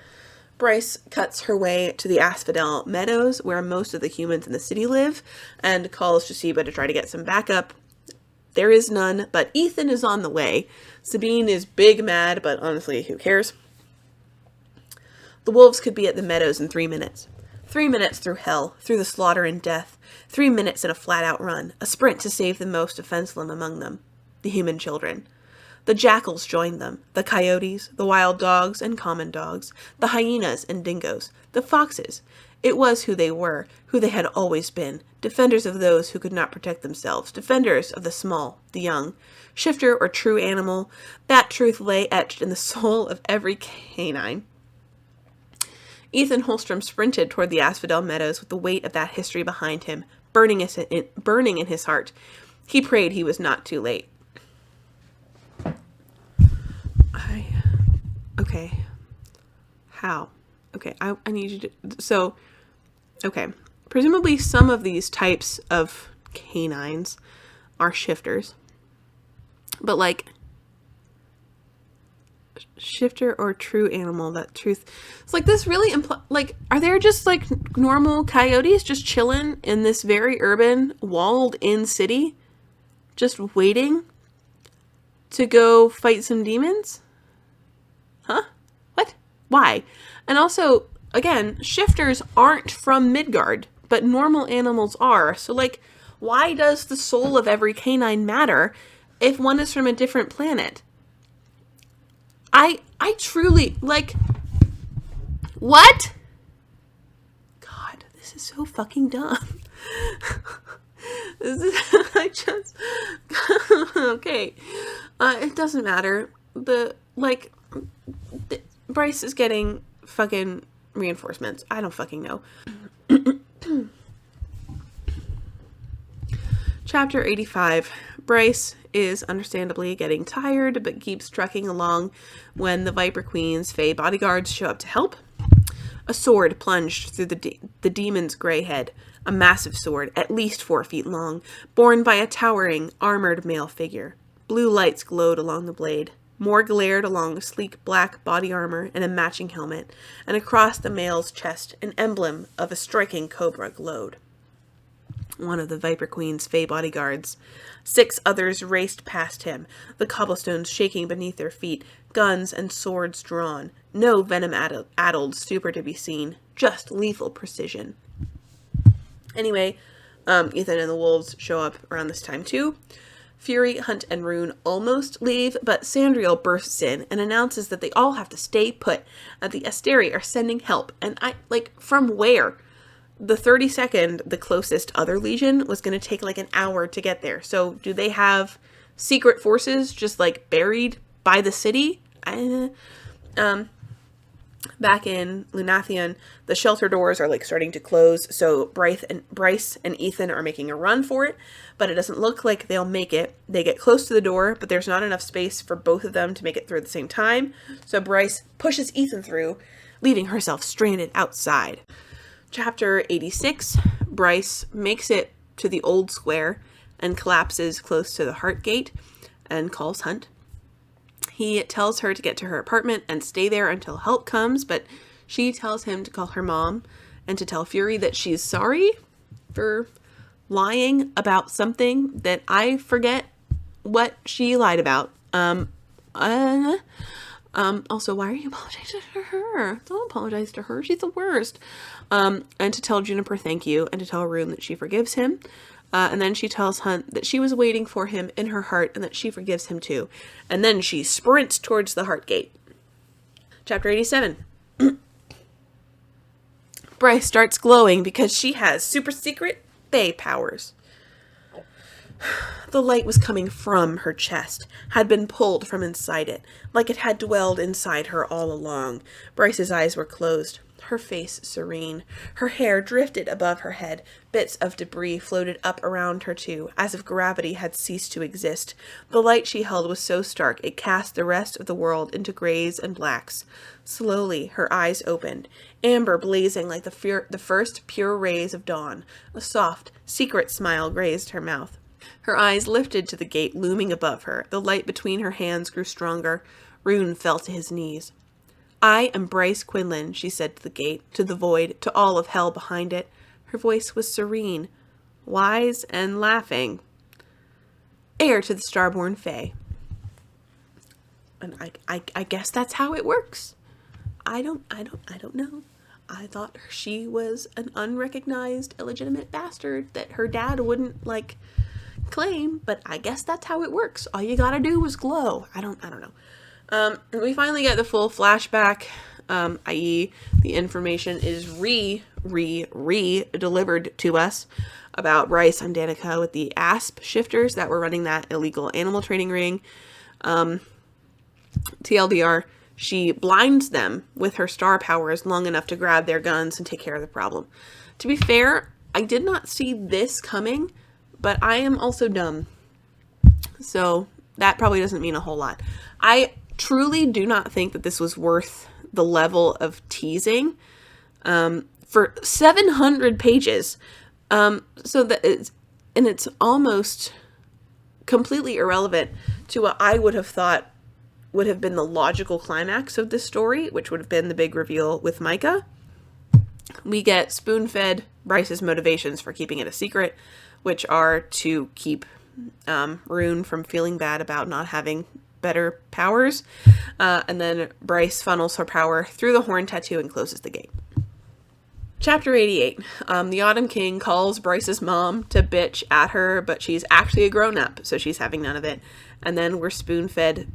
Bryce cuts her way to the Asphodel Meadows, where most of the humans in the city live, and calls Jasiba to try to get some backup. There is none, but Ethan is on the way. Sabine is big mad, but honestly, who cares? The wolves could be at the meadows in 3 minutes. 3 minutes through hell, through the slaughter and death. 3 minutes in a flat-out run, a sprint to save the most defenseless among them, the human children. The jackals joined them, the coyotes, the wild dogs and common dogs, the hyenas and dingoes, the foxes. It was who they were, who they had always been, defenders of those who could not protect themselves, defenders of the small, the young. Shifter or true animal, that truth lay etched in the soul of every canine. Ethan Holstrom sprinted toward the Asphodel Meadows with the weight of that history behind him, burning in his heart. He prayed he was not too late. Okay. How? Okay, I need you to... So, okay. Presumably some of these types of canines are shifters. But, like, shifter or true animal, that truth... It's like, this really... like, are there just, like, normal coyotes just chilling in this very urban, walled-in city? Just waiting to go fight some demons? Huh? What? Why? And also, again, shifters aren't from Midgard, but normal animals are. So, like, why does the soul of every canine matter if one is from a different planet? I truly, like, what? God, this is so fucking dumb. Okay. It doesn't matter. Bryce is getting fucking reinforcements. I don't fucking know. Chapter 85. Bryce is understandably getting tired, but keeps trucking along when the Viper Queen's Fey bodyguards show up to help. A sword plunged through the demon's gray head. A massive sword, at least 4 feet long, borne by a towering, armored male figure. Blue lights glowed along the blade. More glared along sleek black body armor and a matching helmet, and across the male's chest an emblem of a striking cobra glowed. One of the Viper Queen's Fey bodyguards. 6 others raced past him, the cobblestones shaking beneath their feet, guns and swords drawn. No venom-addled super to be seen, just lethal precision. Anyway, Ethan and the wolves show up around this time too. Fury, Hunt, and Rune almost leave, but Sandriel bursts in and announces that they all have to stay put, and the Asteri are sending help. And from where? The 32nd, the closest other legion, was going to take like an hour to get there. So do they have secret forces just like buried by the city? Back in Lunathion, the shelter doors are like starting to close, so Bryce and Ethan are making a run for it, but it doesn't look like they'll make it. They get close to the door, but there's not enough space for both of them to make it through at the same time, so Bryce pushes Ethan through, leaving herself stranded outside. Chapter 86, Bryce makes it to the old square and collapses close to the Heart Gate and calls Hunt. He tells her to get to her apartment and stay there until help comes, but she tells him to call her mom and to tell Fury that she's sorry for lying about something that I forget what she lied about. Also, why are you apologizing to her? Don't apologize to her. She's the worst. And to tell Juniper thank you and to tell Rune that she forgives him. And then she tells Hunt that she was waiting for him in her heart and that she forgives him too. And then she sprints towards the Heart Gate. Chapter 87. Bryce starts glowing because she has super secret Fey powers. The light was coming from her chest, had been pulled from inside it, like it had dwelled inside her all along. Bryce's eyes were closed, her face serene. Her hair drifted above her head. Bits of debris floated up around her too, as if gravity had ceased to exist. The light she held was so stark it cast the rest of the world into grays and blacks. Slowly, her eyes opened, amber blazing like the first pure rays of dawn. A soft, secret smile grazed her mouth. Her eyes lifted to the gate looming above her. The light between her hands grew stronger. Rune fell to his knees. I am Bryce Quinlan, she said to the gate, to the void, to all of hell behind it. Her voice was serene, wise, and laughing. Heir to the Starborn Fae. And I guess that's how it works. I don't know. I thought she was an unrecognized, illegitimate bastard that her dad wouldn't, claim, but I guess that's how it works. All you gotta do is glow. I don't know. We finally get the full flashback, i.e. the information is delivered to us about Bryce and Danica with the ASP shifters that were running that illegal animal trading ring. TLDR, she blinds them with her star powers long enough to grab their guns and take care of the problem. To be fair, I did not see this coming, but I am also dumb. So that probably doesn't mean a whole lot. I truly do not think that this was worth the level of teasing for 700 pages. So that it's almost completely irrelevant to what I would have thought would have been the logical climax of this story, which would have been the big reveal with Micah. We get spoon-fed Bryce's motivations for keeping it a secret, which are to keep Rune from feeling bad about not having better powers. And then Bryce funnels her power through the horn tattoo and closes the gate. Chapter 88. The Autumn King calls Bryce's mom to bitch at her, but she's actually a grown-up, so she's having none of it. And then we're spoon-fed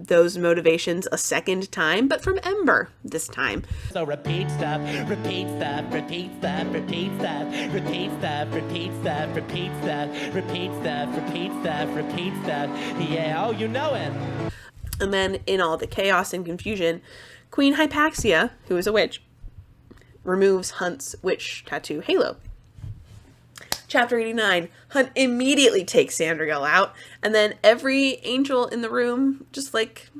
those motivations a second time, but from Ember this time. So repeat stuff, repeat stuff, repeat stuff, repeat stuff, repeat stuff, repeat stuff, repeat stuff, repeat stuff, repeat stuff, repeat stuff. Yeah, oh, you know it. And then in all the chaos and confusion, Queen Hypaxia, who is a witch, removes Hunt's witch tattoo halo. Chapter 89, Hunt immediately takes Sandriel out, and then every angel in the room just, like,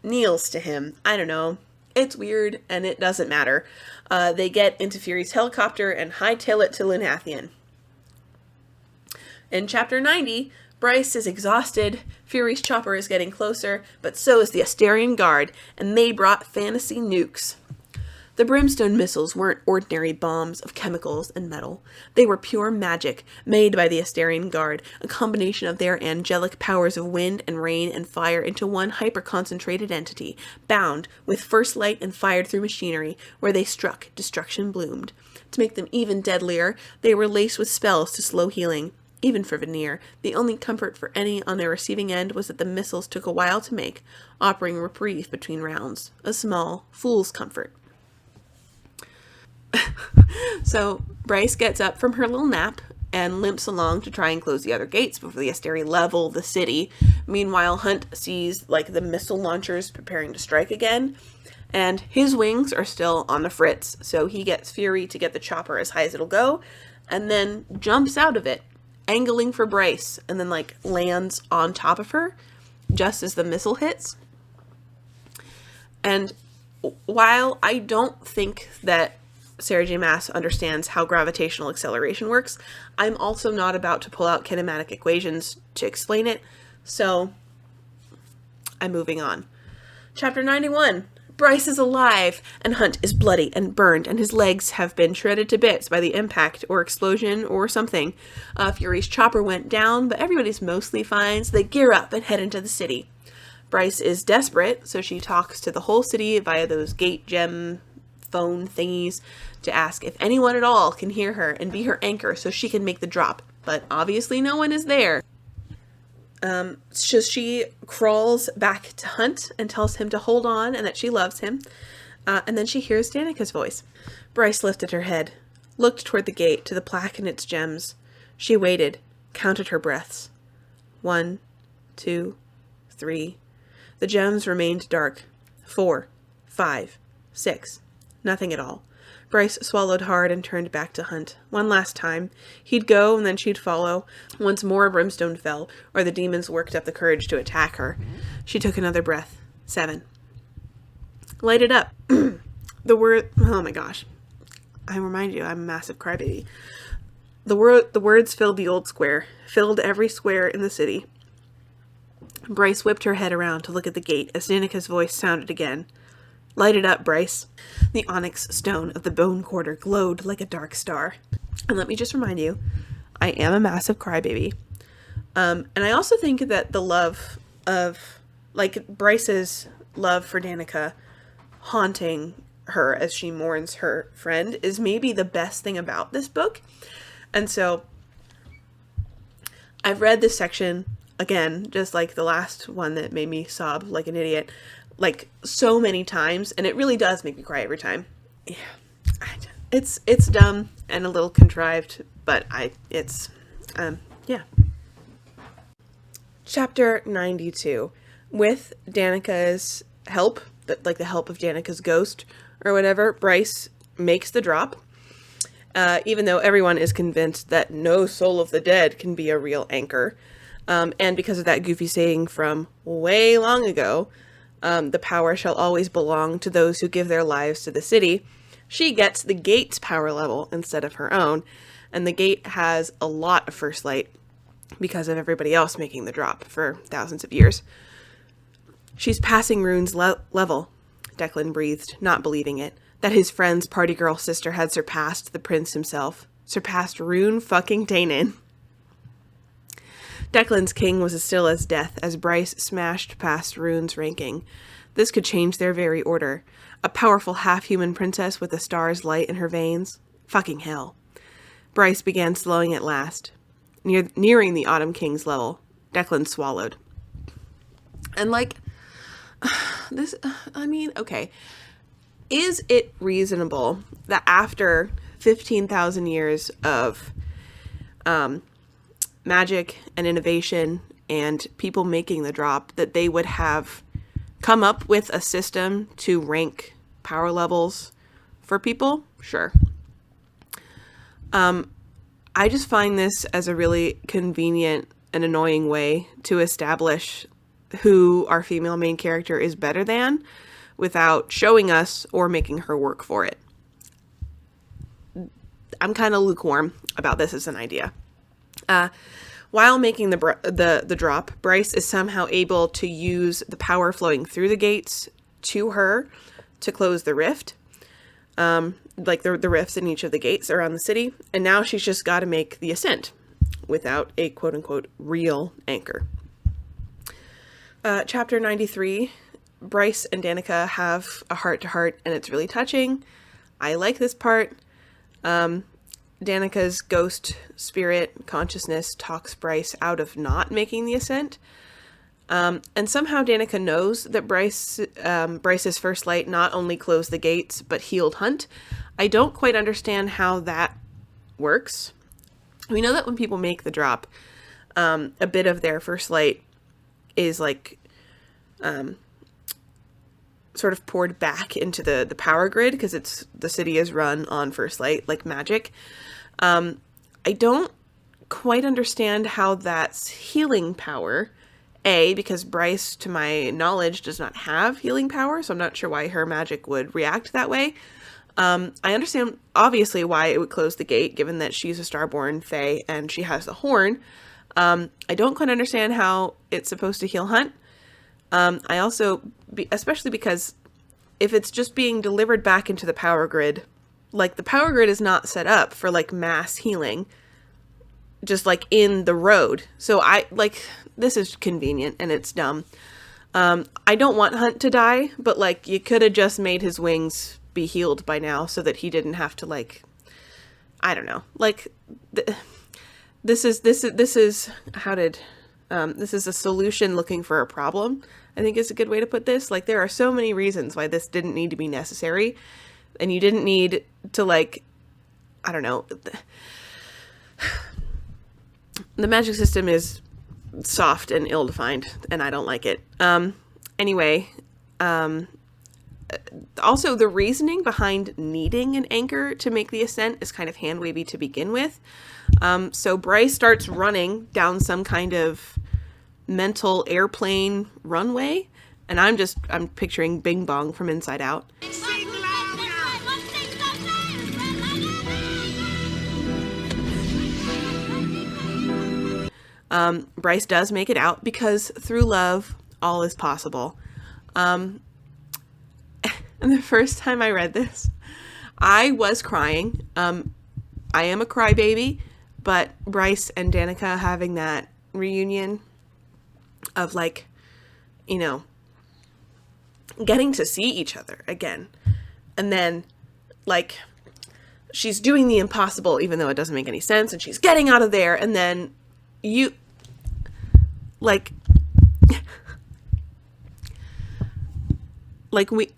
kneels to him. I don't know. It's weird, and it doesn't matter. They get into Fury's helicopter and hightail it to Lunathian. In Chapter 90, Bryce is exhausted, Fury's chopper is getting closer, but so is the Asterian Guard, and they brought fantasy nukes. The brimstone missiles weren't ordinary bombs of chemicals and metal. They were pure magic, made by the Asterian Guard, a combination of their angelic powers of wind and rain and fire into one hyper-concentrated entity, bound with first light and fired through machinery. Where they struck, destruction bloomed. To make them even deadlier, they were laced with spells to slow healing. Even for Veneer, the only comfort for any on their receiving end was that the missiles took a while to make, offering reprieve between rounds. A small, fool's comfort. So Bryce gets up from her little nap and limps along to try and close the other gates before the Asteri level the city. Meanwhile, Hunt sees like the missile launchers preparing to strike again, and his wings are still on the fritz, so he gets Fury to get the chopper as high as it'll go, and then jumps out of it, angling for Bryce, and then like lands on top of her just as the missile hits. And while I don't think that Sarah J. Maas understands how gravitational acceleration works, I'm also not about to pull out kinematic equations to explain it, so I'm moving on. Chapter 91. Bryce is alive, and Hunt is bloody and burned, and his legs have been shredded to bits by the impact or explosion or something. Fury's chopper went down, but everybody's mostly fine, so they gear up and head into the city. Bryce is desperate, so she talks to the whole city via those gate gem phone thingies to ask if anyone at all can hear her and be her anchor so she can make the drop, but obviously no one is there. So she crawls back to Hunt and tells him to hold on and that she loves him, and then she hears Danica's voice. Bryce lifted her head, looked toward the gate to the plaque and its gems. She waited, counted her breaths. 1, 2, 3. The gems remained dark. 4, 5, 6. Nothing at all. Bryce swallowed hard and turned back to Hunt. One last time. He'd go, and then she'd follow. Once more brimstone fell, or the demons worked up the courage to attack her. She took another breath. 7. Light it up. Oh my gosh. I remind you, I'm a massive crybaby. The words filled the old square, filled every square in the city. Bryce whipped her head around to look at the gate as Danica's voice sounded again. Light it up, Bryce. The onyx stone of the bone quarter glowed like a dark star. And let me just remind you, I am a massive crybaby. And I also think that the love of, like, Bryce's love for Danica haunting her as she mourns her friend is maybe the best thing about this book. And so I've read this section, again, just like the last one that made me sob like an idiot, like so many times, and it really does make me cry every time. Yeah. It's dumb and a little contrived, but yeah. Chapter 92. With Danica's help, like the help of Danica's ghost or whatever, Bryce makes the drop, even though everyone is convinced that no soul of the dead can be a real anchor. And because of that goofy saying from way long ago, the power shall always belong to those who give their lives to the city, she gets the gate's power level instead of her own, and the gate has a lot of first light because of everybody else making the drop for thousands of years. She's passing Rune's level, Declan breathed, not believing it, that his friend's party girl sister had surpassed the prince himself, surpassed Rune fucking Danon. Declan's king was as still as death as Bryce smashed past Rune's ranking. This could change their very order. A powerful half-human princess with a star's light in her veins? Fucking hell. Bryce began slowing at last. Nearing the Autumn King's level, Declan swallowed. And okay. Is it reasonable that after 15,000 years of magic and innovation and people making the drop, that they would have come up with a system to rank power levels for people? Sure. I just find this as a really convenient and annoying way to establish who our female main character is better than without showing us or making her work for it. I'm kind of lukewarm about this as an idea. While making the drop, Bryce is somehow able to use the power flowing through the gates to her to close the rift. Like the rifts in each of the gates around the city. And now she's just got to make the ascent without a quote-unquote real anchor. Chapter 93, Bryce and Danica have a heart-to-heart, and it's really touching. I like this part. Danica's ghost spirit consciousness talks Bryce out of not making the ascent. And somehow Danica knows that Bryce's first light not only closed the gates, but healed Hunt. I don't quite understand how that works. We know that when people make the drop, a bit of their first light is sort of poured back into the power grid, because the city is run on first light, like magic. I don't quite understand how that's healing power. Because Bryce, to my knowledge, does not have healing power, so I'm not sure why her magic would react that way. I understand, obviously, why it would close the gate, given that she's a Starborn Fae and she has the horn. I don't quite understand how it's supposed to heal Hunt. I also, especially because if it's just being delivered back into the power grid, the power grid is not set up for, mass healing, just, in the road. So this is convenient and it's dumb. I don't want Hunt to die, but, you could have just made his wings be healed by now so that he didn't have to, I don't know. This is a solution looking for a problem, I think is a good way to put this. There are so many reasons why this didn't need to be necessary, and you didn't need to, I don't know. The magic system is soft and ill-defined, and I don't like it. Anyway, also the reasoning behind needing an anchor to make the ascent is kind of hand-wavy to begin with. So Bryce starts running down some kind of mental airplane runway, and I'm picturing Bing Bong from Inside Out. Bryce does make it out because through love, all is possible. And the first time I read this, I was crying. I am a crybaby, but Bryce and Danica having that reunion of getting to see each other again. And then she's doing the impossible, even though it doesn't make any sense, and she's getting out of there. And then like we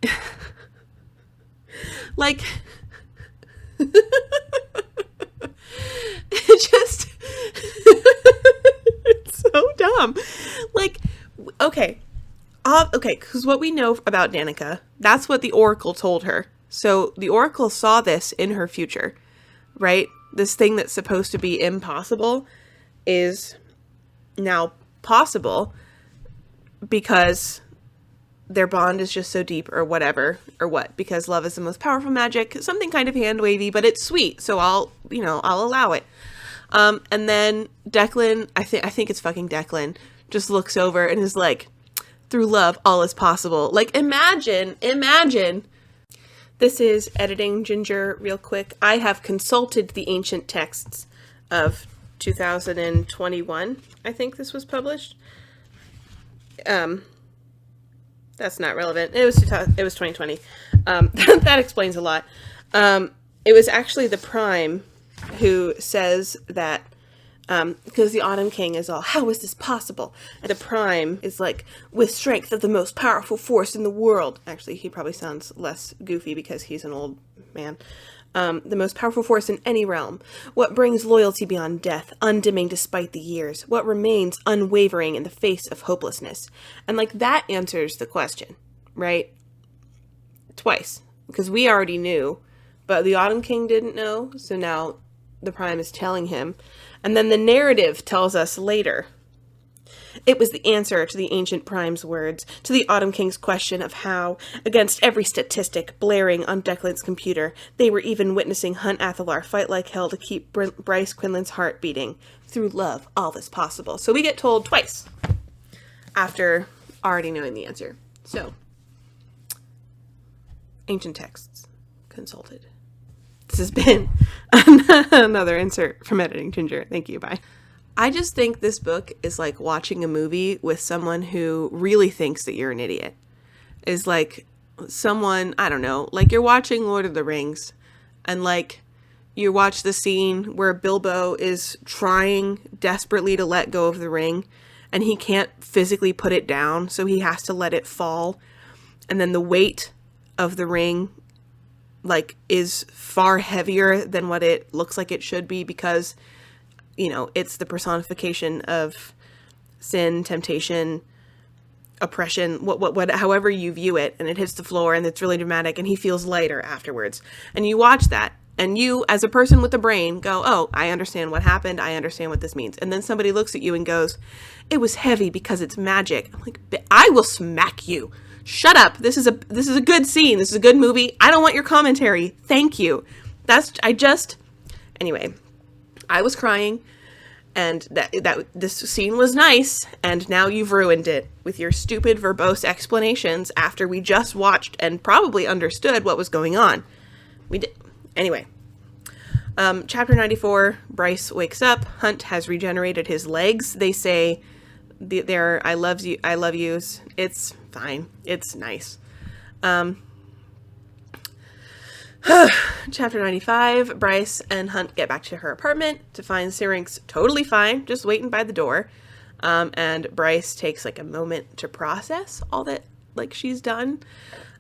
like it just it's so dumb. Like, okay, because what we know about Danica, that's what the Oracle told her. So the Oracle saw this in her future, right? This thing that's supposed to be impossible is now possible because their bond is just so deep, or whatever, or what, because love is the most powerful magic, something kind of hand wavy, but it's sweet, so I'll allow it. And then Declan, I think it's fucking Declan, just looks over and is like, through love, all is possible. Like, imagine, this is editing Ginger real quick. I have consulted the ancient texts of 2021. I think this was published. That's not relevant. It was 2020. That explains a lot. It was actually the Prime who says that, because the Autumn King is all, how is this possible? And the Prime is like, with strength of the most powerful force in the world. Actually, he probably sounds less goofy because he's an old man. The most powerful force in any realm. What brings loyalty beyond death, undimming despite the years? What remains unwavering in the face of hopelessness? And like, that answers the question, right? Twice. Because we already knew, but the Autumn King didn't know, so now the Prime is telling him. And then the narrative tells us later. It was the answer to the ancient Prime's words, to the Autumn King's question of how, against every statistic blaring on Declan's computer, they were even witnessing Hunt Athalar fight like hell to keep Bryce Quinlan's heart beating. Through love, all is possible. So we get told twice after already knowing the answer. So, ancient texts consulted. This has been another insert from Editing Ginger. Thank you. Bye. I just think this book is like watching a movie with someone who really thinks that you're an idiot. Is like someone, I don't know, like you're watching Lord of the Rings and like you watch the scene where Bilbo is trying desperately to let go of the ring and he can't physically put it down, so he has to let it fall. And then the weight of the ring like is far heavier than what it looks like it should be because, you know, it's the personification of sin, temptation, oppression, what, however you view it, and it hits the floor and it's really dramatic and he feels lighter afterwards. And you watch that and you, as a person with a brain, go, oh, I understand what happened. I understand what this means. And then somebody looks at you and goes, it was heavy because it's magic. I'm like, I will smack you. Shut up. This is a good scene. This is a good movie. I don't want your commentary. Thank you. Anyway, I was crying and that this scene was nice, and now you've ruined it with your stupid verbose explanations after we just watched and probably understood what was going on. We did. Anyway, chapter 94, Bryce wakes up. Hunt has regenerated his legs. They say they're I love yous. It's fine. It's nice. Chapter 95, Bryce and Hunt get back to her apartment to find Syrinx totally fine, just waiting by the door. And Bryce takes like a moment to process all that like she's done.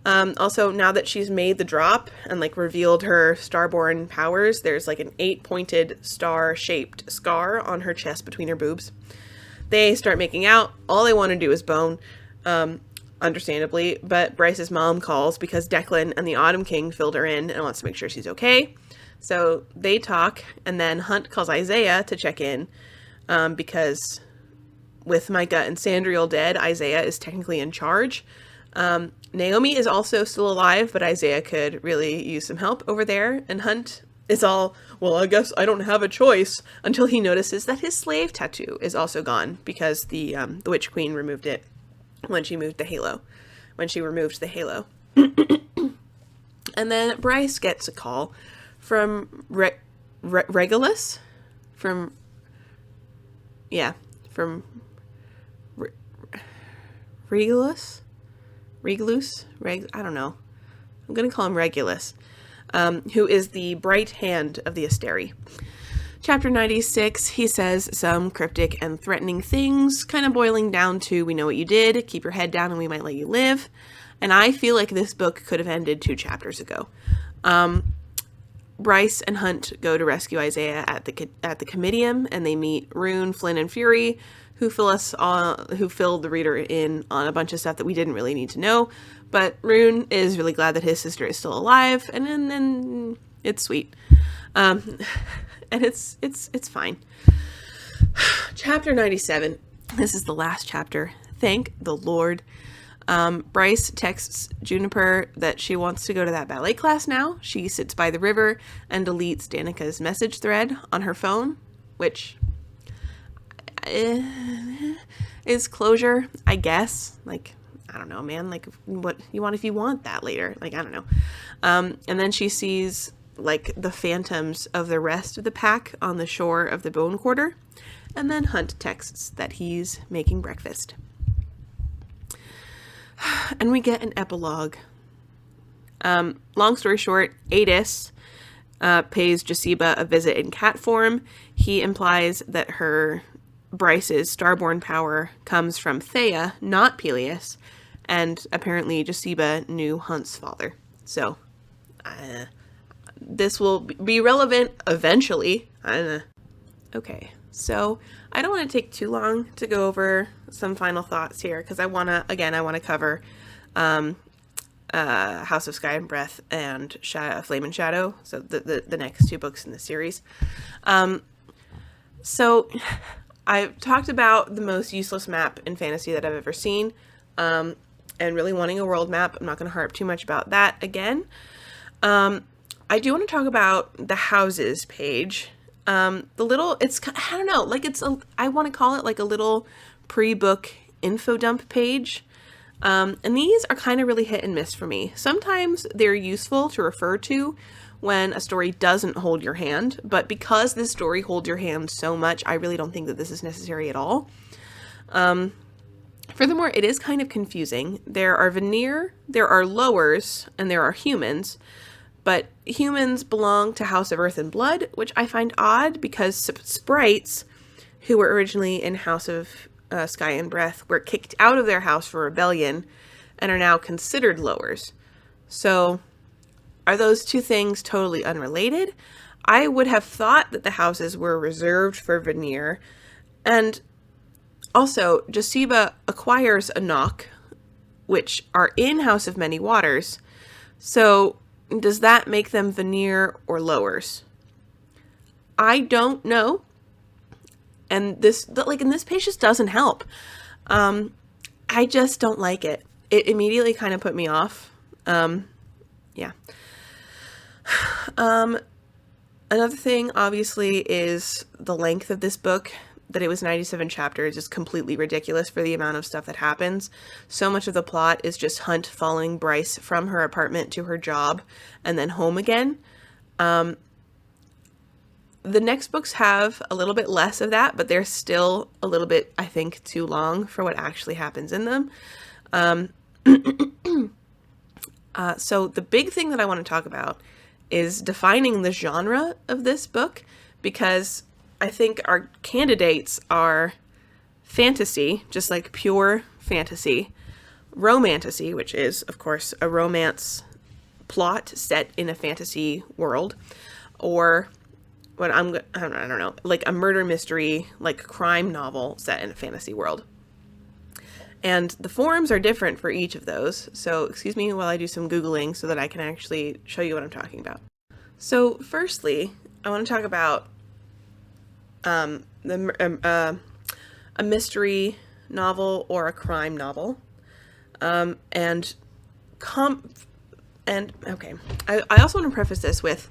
Also, now that she's made the drop and like revealed her starborn powers, there's like an 8-pointed star-shaped scar on her chest between her boobs. They start making out. All they want to do is bone. Understandably, but Bryce's mom calls because Declan and the Autumn King filled her in and wants to make sure she's okay. So they talk, and then Hunt calls Isaiah to check in because with Micah and Sandriel dead, Isaiah is technically in charge. Naomi is also still alive, but Isaiah could really use some help over there. And Hunt is all, well, I guess I don't have a choice, until he notices that his slave tattoo is also gone because the Witch Queen removed it. When she removed the halo. And then Bryce gets a call from Regulus? Regulus? I don't know. I'm going to call him Regulus, who is the bright hand of the Asteri, Chapter 96, he says some cryptic and threatening things, kind of boiling down to, we know what you did, keep your head down and we might let you live. And I feel like this book could have ended 2 chapters ago. Bryce and Hunt go to rescue Isaiah at the Comitium, and they meet Rune, Flynn, and Fury, who filled the reader in on a bunch of stuff that we didn't really need to know. But Rune is really glad that his sister is still alive, and then it's sweet, and it's fine. Chapter 97. This is the last chapter. Thank the Lord. Bryce texts Juniper that she wants to go to that ballet class now. She sits by the river and deletes Danica's message thread on her phone, which is closure, I guess. Like, I don't know, man. Like, what you want if you want that later. Like, I don't know. And then she sees, like, the phantoms of the rest of the pack on the shore of the Bone Quarter. And then Hunt texts that he's making breakfast. And we get an epilogue. Long story short, Adis pays Jaceba a visit in cat form. He implies that Bryce's starborn power comes from Thea, not Peleus, and apparently Jaceba knew Hunt's father. So, this will be relevant eventually. Okay, so I don't want to take too long to go over some final thoughts here, because I want to cover House of Sky and Breath and Flame and Shadow, so the next 2 books in the series. So I've talked about the most useless map in fantasy that I've ever seen, and really wanting a world map. I'm not going to harp too much about that again. I do want to talk about the houses page. I don't know, like I want to call it like a little pre-book info dump page. And these are kind of really hit and miss for me. Sometimes they're useful to refer to when a story doesn't hold your hand, but because this story holds your hand so much, I really don't think that this is necessary at all. Furthermore, it is kind of confusing. There are Vanir, there are Lowers, and there are humans. But humans belong to House of Earth and Blood, which I find odd because sprites, who were originally in House of Sky and Breath, were kicked out of their house for rebellion and are now considered Lowers. So, are those 2 things totally unrelated? I would have thought that the houses were reserved for Vanir. And also, Jaceba acquires Anak, which are in House of Many Waters. So, does that make them Vanir or Lowers? I don't know. And this page just doesn't help. I just don't like it. It immediately kind of put me off. Yeah. Another thing, obviously, is the length of this book. That it was 97 chapters is completely ridiculous for the amount of stuff that happens. So much of the plot is just Hunt following Bryce from her apartment to her job and then home again. The next books have a little bit less of that, but they're still a little bit, I think, too long for what actually happens in them. So the big thing that I want to talk about is defining the genre of this book, because I think our candidates are fantasy, just like pure fantasy, romantasy, which is, of course, a romance plot set in a fantasy world, or what I don't know, like a murder mystery, like crime novel set in a fantasy world. And the forms are different for each of those. So excuse me while I do some Googling so that I can actually show you what I'm talking about. So firstly, I want to talk about a mystery novel or a crime novel. I also want to preface this with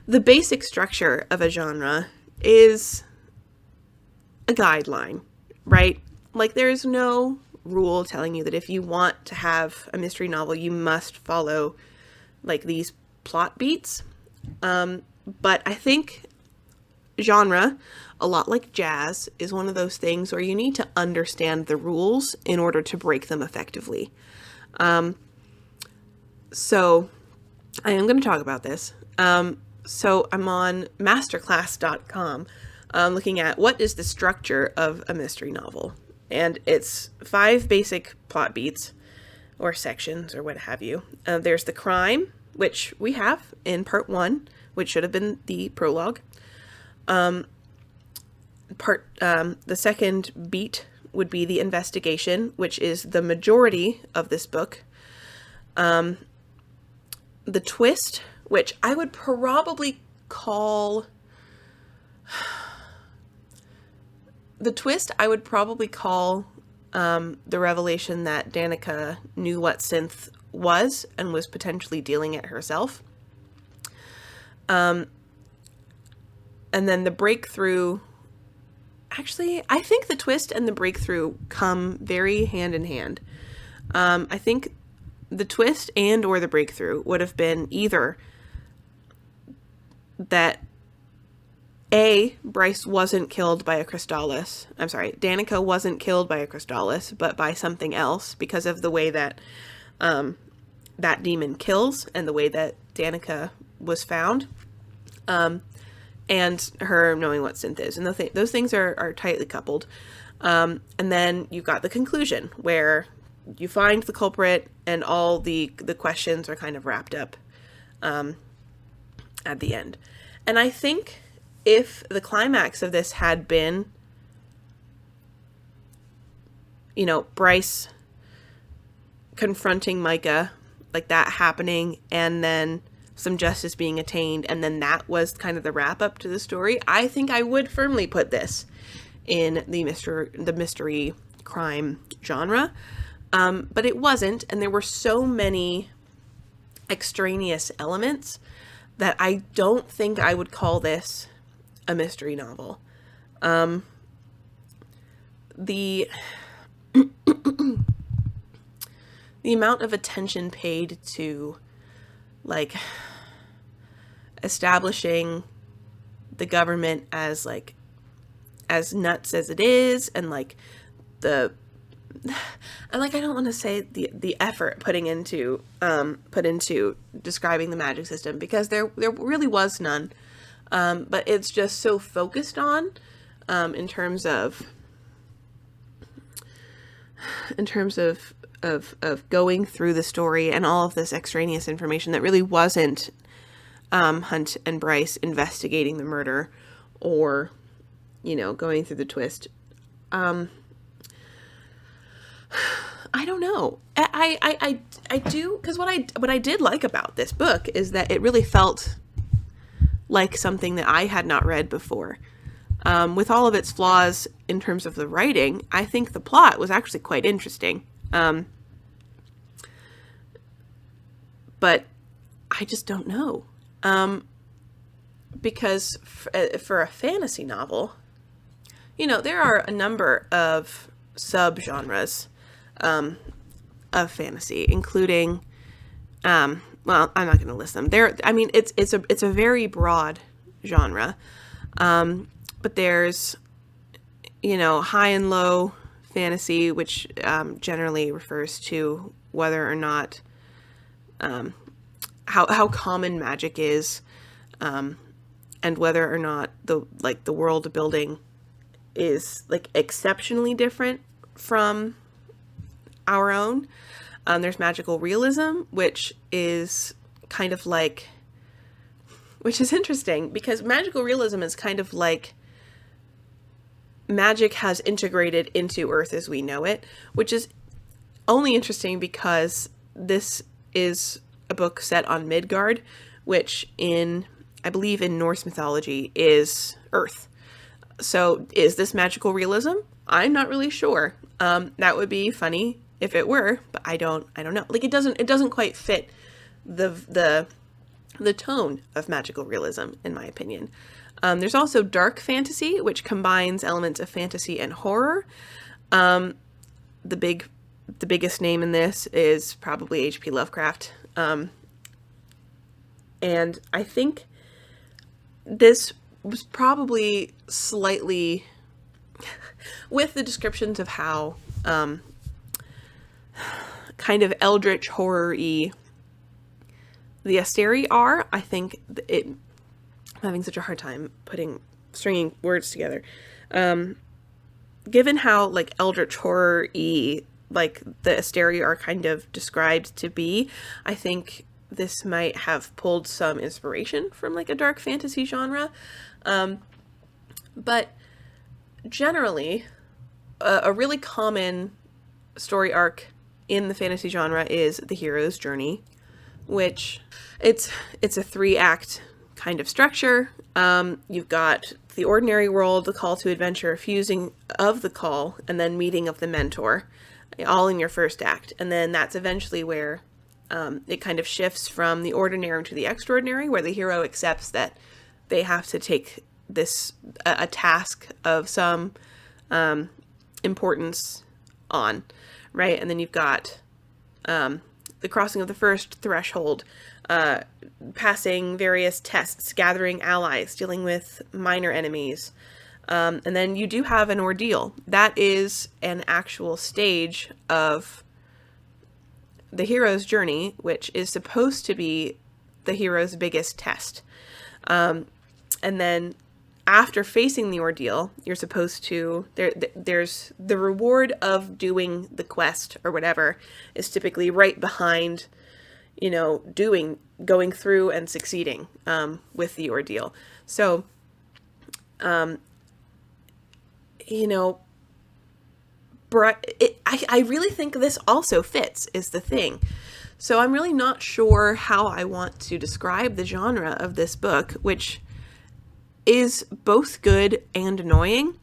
the basic structure of a genre is a guideline, right? Like, there's no rule telling you that if you want to have a mystery novel, you must follow like these plot beats. But I think genre, a lot like jazz, is one of those things where you need to understand the rules in order to break them effectively. So I am going to talk about this. So I'm on masterclass.com looking at what is the structure of a mystery novel. And it's 5 basic plot beats or sections or what have you. There's the crime, which we have in part 1, which should have been the prologue. The second beat would be the investigation, which is the majority of this book. The twist, which I would probably call... The twist, I would probably call the revelation that Danica knew what synth was and was potentially dealing it herself. And then the breakthrough... Actually, I think the twist and the breakthrough come very hand in hand. I think the twist and or the breakthrough would have been either that Bryce wasn't killed by a Crystallis. I'm sorry, Danica wasn't killed by a Crystallis, but by something else because of the way that that demon kills and the way that Danica was found. And her knowing what synth is. And those things are tightly coupled. And then you've got the conclusion where you find the culprit and all the questions are kind of wrapped up at the end. And I think if the climax of this had been, Bryce confronting Micah, like that happening, and then some justice being attained, and then that was kind of the wrap up to the story, I think I would firmly put this in the mystery crime genre. But it wasn't, and there were so many extraneous elements that I don't think I would call this a mystery novel. The amount of attention paid to establishing the government as nuts as it is, and I don't want to say the effort put into describing the magic system, because there really was none, but it's just so focused on in terms of going through the story and all of this extraneous information that really wasn't Hunt and Bryce investigating the murder or going through the twist. I don't know. I do, because what I did like about this book is that it really felt like something that I had not read before. With all of its flaws in terms of the writing, I think the plot was actually quite interesting. But I just don't know. Because for a fantasy novel, there are a number of subgenres of fantasy, including, well, I'm not going to list them. It's a very broad genre. But there's, high and low fantasy, which generally refers to whether or not how common magic is, and whether or not the world building is exceptionally different from our own. There's magical realism, which is kind of which is interesting, because magical realism is kind of like magic has integrated into Earth as we know it, which is only interesting because this is a book set on Midgard, which I believe in Norse mythology is Earth. So is this magical realism? I'm not really sure. That would be funny if it were, but I don't know. It doesn't quite fit the tone of magical realism, in my opinion. There's also dark fantasy, which combines elements of fantasy and horror. The biggest name in this is probably H.P. Lovecraft. And I think this was probably slightly, with the descriptions of how kind of eldritch horror-y the Asteri are, I think it having such a hard time stringing words together. Given how, like, eldritch horror-y, like, the Asteria are kind of described to be, I think this might have pulled some inspiration from, like, a dark fantasy genre. But generally, a really common story arc in the fantasy genre is the hero's journey, which it's a 3-act kind of structure. You've got the ordinary world, the call to adventure, fusing of the call, and then meeting of the mentor, all in your first act. And then that's eventually where it kind of shifts from the ordinary to the extraordinary, where the hero accepts that they have to take a task of some importance on, right? And then you've got the crossing of the first threshold, passing various tests, gathering allies, dealing with minor enemies. And then you do have an ordeal. That is an actual stage of the hero's journey, which is supposed to be the hero's biggest test. And then after facing the ordeal, you're supposed to, there's the reward of doing the quest or whatever is typically right behind, going through and succeeding with the ordeal. So, I really think this also fits, is the thing. So I'm really not sure how I want to describe the genre of this book, which is both good and annoying,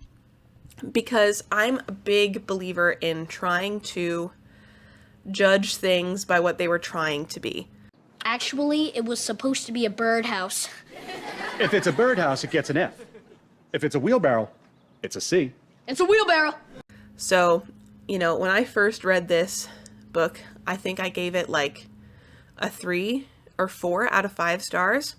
because I'm a big believer in trying to judge things by what they were trying to be. Actually, it was supposed to be a birdhouse. If it's a birdhouse, it gets an F. If it's a wheelbarrow, it's a C. It's a wheelbarrow! So, when I first read this book, I think I gave it like a 3 or 4 out of 5 stars.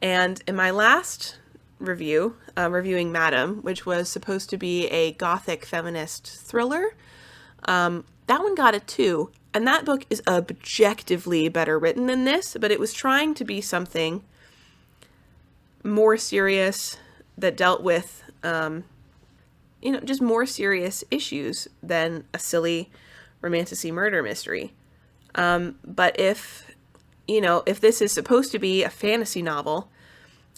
And in my last review, reviewing Madam, which was supposed to be a gothic feminist thriller, that one got a 2. And that book is objectively better written than this, but it was trying to be something more serious that dealt with, just more serious issues than a silly romantasy murder mystery. But if this is supposed to be a fantasy novel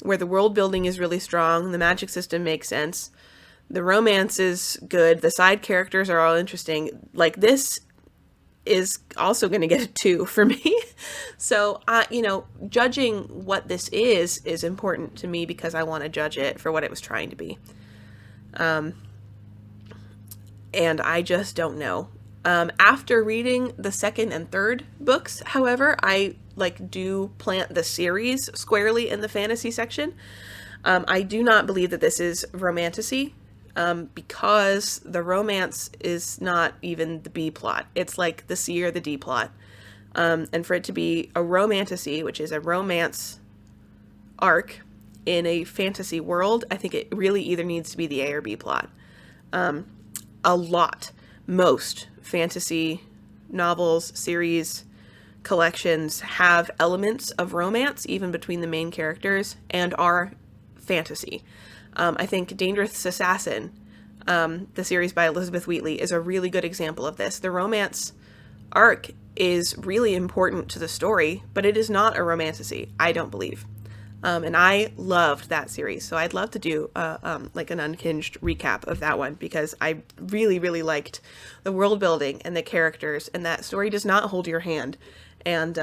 where the world building is really strong, the magic system makes sense, the romance is good, the side characters are all interesting, like, this is also going to get a 2 for me. So, judging what this is important to me because I want to judge it for what it was trying to be. And I just don't know. After reading the second and third books, however, I do plant the series squarely in the fantasy section. I do not believe that this is romantasy, because the romance is not even the B plot. It's like the C or the D plot. And for it to be a romantasy, which is a romance arc in a fantasy world, I think it really either needs to be the A or B plot. Most fantasy novels, series, collections have elements of romance, even between the main characters, and are fantasy. I think Dangerous Assassin, the series by Elizabeth Wheatley, is a really good example of this. The romance arc is really important to the story, but it is not a romantasy, I don't believe. And I loved that series, so I'd love to do an unhinged recap of that one, because I really, really liked the world building and the characters, and that story does not hold your hand. And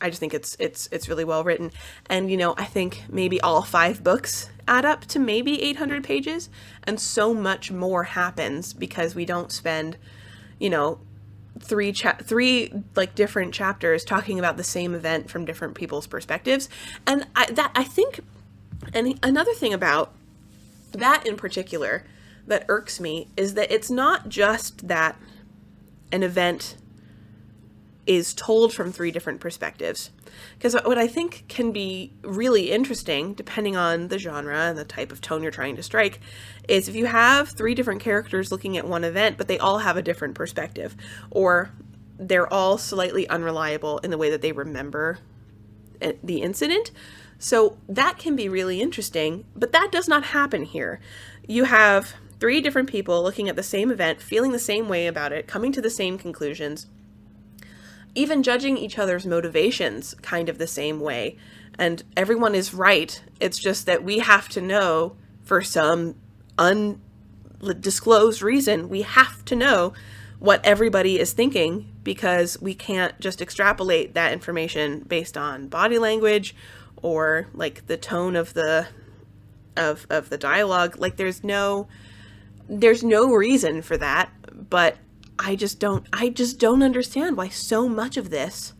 I just think it's really well written. And, I think maybe all 5 books add up to maybe 800 pages, and so much more happens because we don't spend, 3 different chapters talking about the same event from different people's perspectives. And I think another thing about that in particular that irks me is that it's not just that an event is told from 3 different perspectives. Because what I think can be really interesting, depending on the genre and the type of tone you're trying to strike, is if you have 3 different characters looking at one event, but they all have a different perspective, or they're all slightly unreliable in the way that they remember the incident. So that can be really interesting, but that does not happen here. You have 3 different people looking at the same event, feeling the same way about it, coming to the same conclusions, even judging each other's motivations kind of the same way. And everyone is right. It's just that we have to know, for some undisclosed reason, we have to know what everybody is thinking, because we can't just extrapolate that information based on body language or like the tone of the of the dialogue. Like there's no reason for that, but I just don't understand why so much of this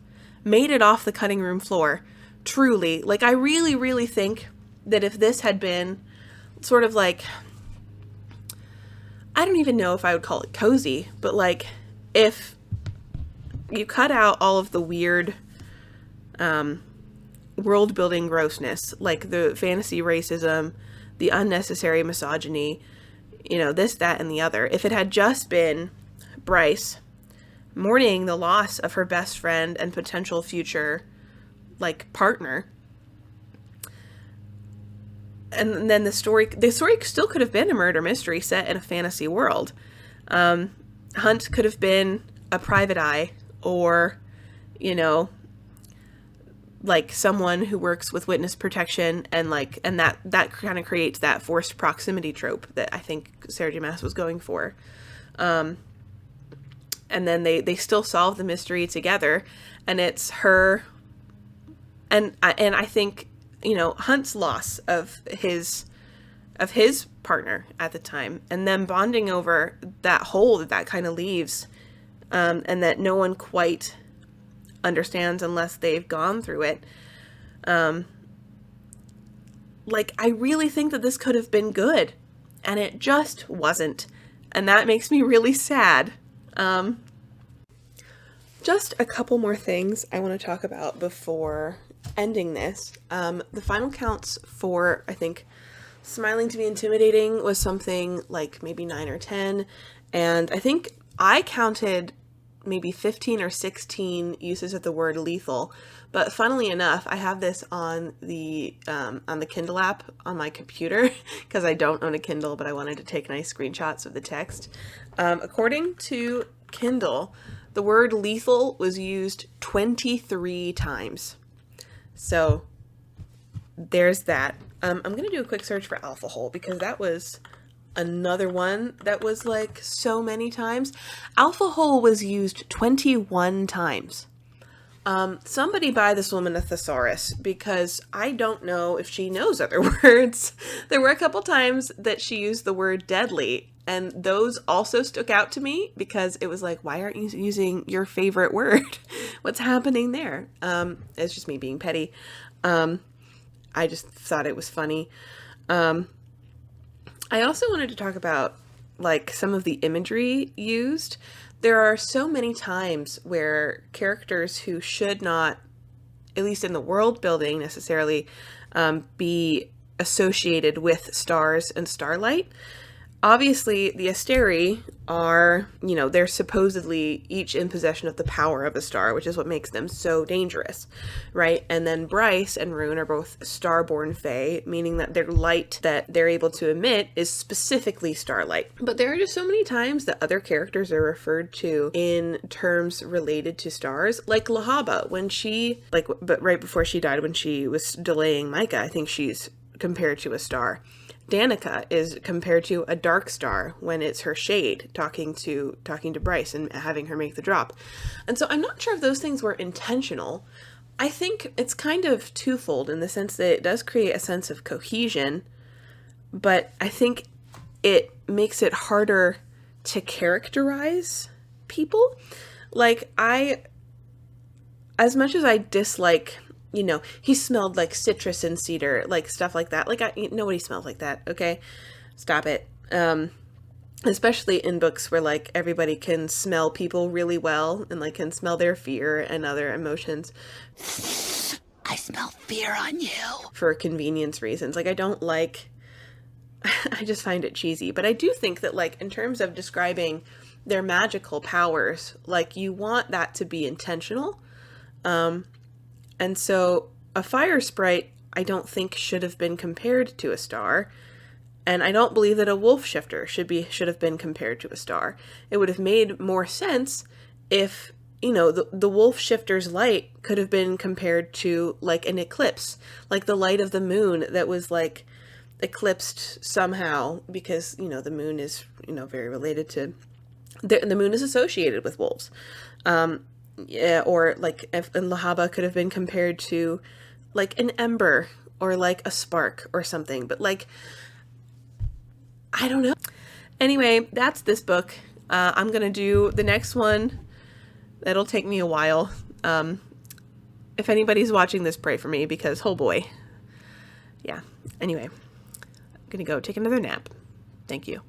made it off the cutting room floor. Truly, like I really think that if this had been sort of like, I don't even know if I would call it cozy, but like if you cut out all of the weird world building grossness, like the fantasy racism, the unnecessary misogyny, you know, this, that, and the other. If it had just been Bryce mourning the loss of her best friend and potential future like partner, and then the story still could have been a murder mystery set in a fantasy world. Hunt could have been a private eye, or, you know, like someone who works with witness protection, and that kind of creates that forced proximity trope that I think Sarah J. Maas was going for. And then they still solve the mystery together, and it's her, and I think, you know, Hunt's loss of his partner at the time, and them bonding over that hole that kind of leaves, and that no one quite understands unless they've gone through it. Like, I really think that this could have been good, and it just wasn't, and that makes me really sad. Just a couple more things I want to talk about before ending this. The final counts for, I think, smiling to be intimidating was something like maybe 9 or 10, and I think I counted maybe 15 or 16 uses of the word lethal. But funnily enough, I have this on the Kindle app on my computer, because I don't own a Kindle, but I wanted to take nice screenshots of the text. According to Kindle, the word lethal was used 23 times. So there's that. I'm going to do a quick search for alpha hole, because that was another one that was like so many times. Alpha hole was used 21 times. Somebody buy this woman a thesaurus, because I don't know if she knows other words. There were a couple times that she used the word deadly, and those also stuck out to me, because it was like, why aren't you using your favorite word? What's happening there? It's just me being petty. I just thought it was funny. I also wanted to talk about like some of the imagery used. There are so many times where characters who should not, at least in the world building necessarily, be associated with stars and starlight. Obviously, the Asteri are, you know, they're supposedly each in possession of the power of a star, which is what makes them so dangerous, right? And then Bryce and Rune are both starborn fae, meaning that their light that they're able to emit is specifically starlight. But there are just so many times that other characters are referred to in terms related to stars, like Lahaba, when she, but right before she died, when she was delaying Micah, I think she's compared to a star. Danica is compared to a dark star when it's her shade talking to Bryce and having her make the drop. And so I'm not sure if those things were intentional. I think it's kind of twofold in the sense that it does create a sense of cohesion, but I think it makes it harder to characterize people. Like, as much as I dislike, you know, he smelled like citrus and cedar, like stuff like that. Like, nobody smells like that, okay? Stop it. Especially in books where, like, everybody can smell people really well and, like, can smell their fear and other emotions. I smell fear on you. For convenience reasons. Like, I don't like... I just find it cheesy. But I do think that, like, in terms of describing their magical powers, like, you want that to be intentional. And so a fire sprite, I don't think should have been compared to a star. And I don't believe that a wolf shifter should have been compared to a star. It would have made more sense if, you know, the wolf shifter's light could have been compared to like an eclipse, like the light of the moon that was like eclipsed somehow because, you know, the moon is, you know, very related to, the moon is associated with wolves. Yeah, or like if Lahaba could have been compared to like an ember or like a spark or something, but like, I don't know. Anyway, that's this book. I'm going to do the next one. That'll take me a while. If anybody's watching this, pray for me because, oh boy. Yeah. Anyway, I'm going to go take another nap. Thank you.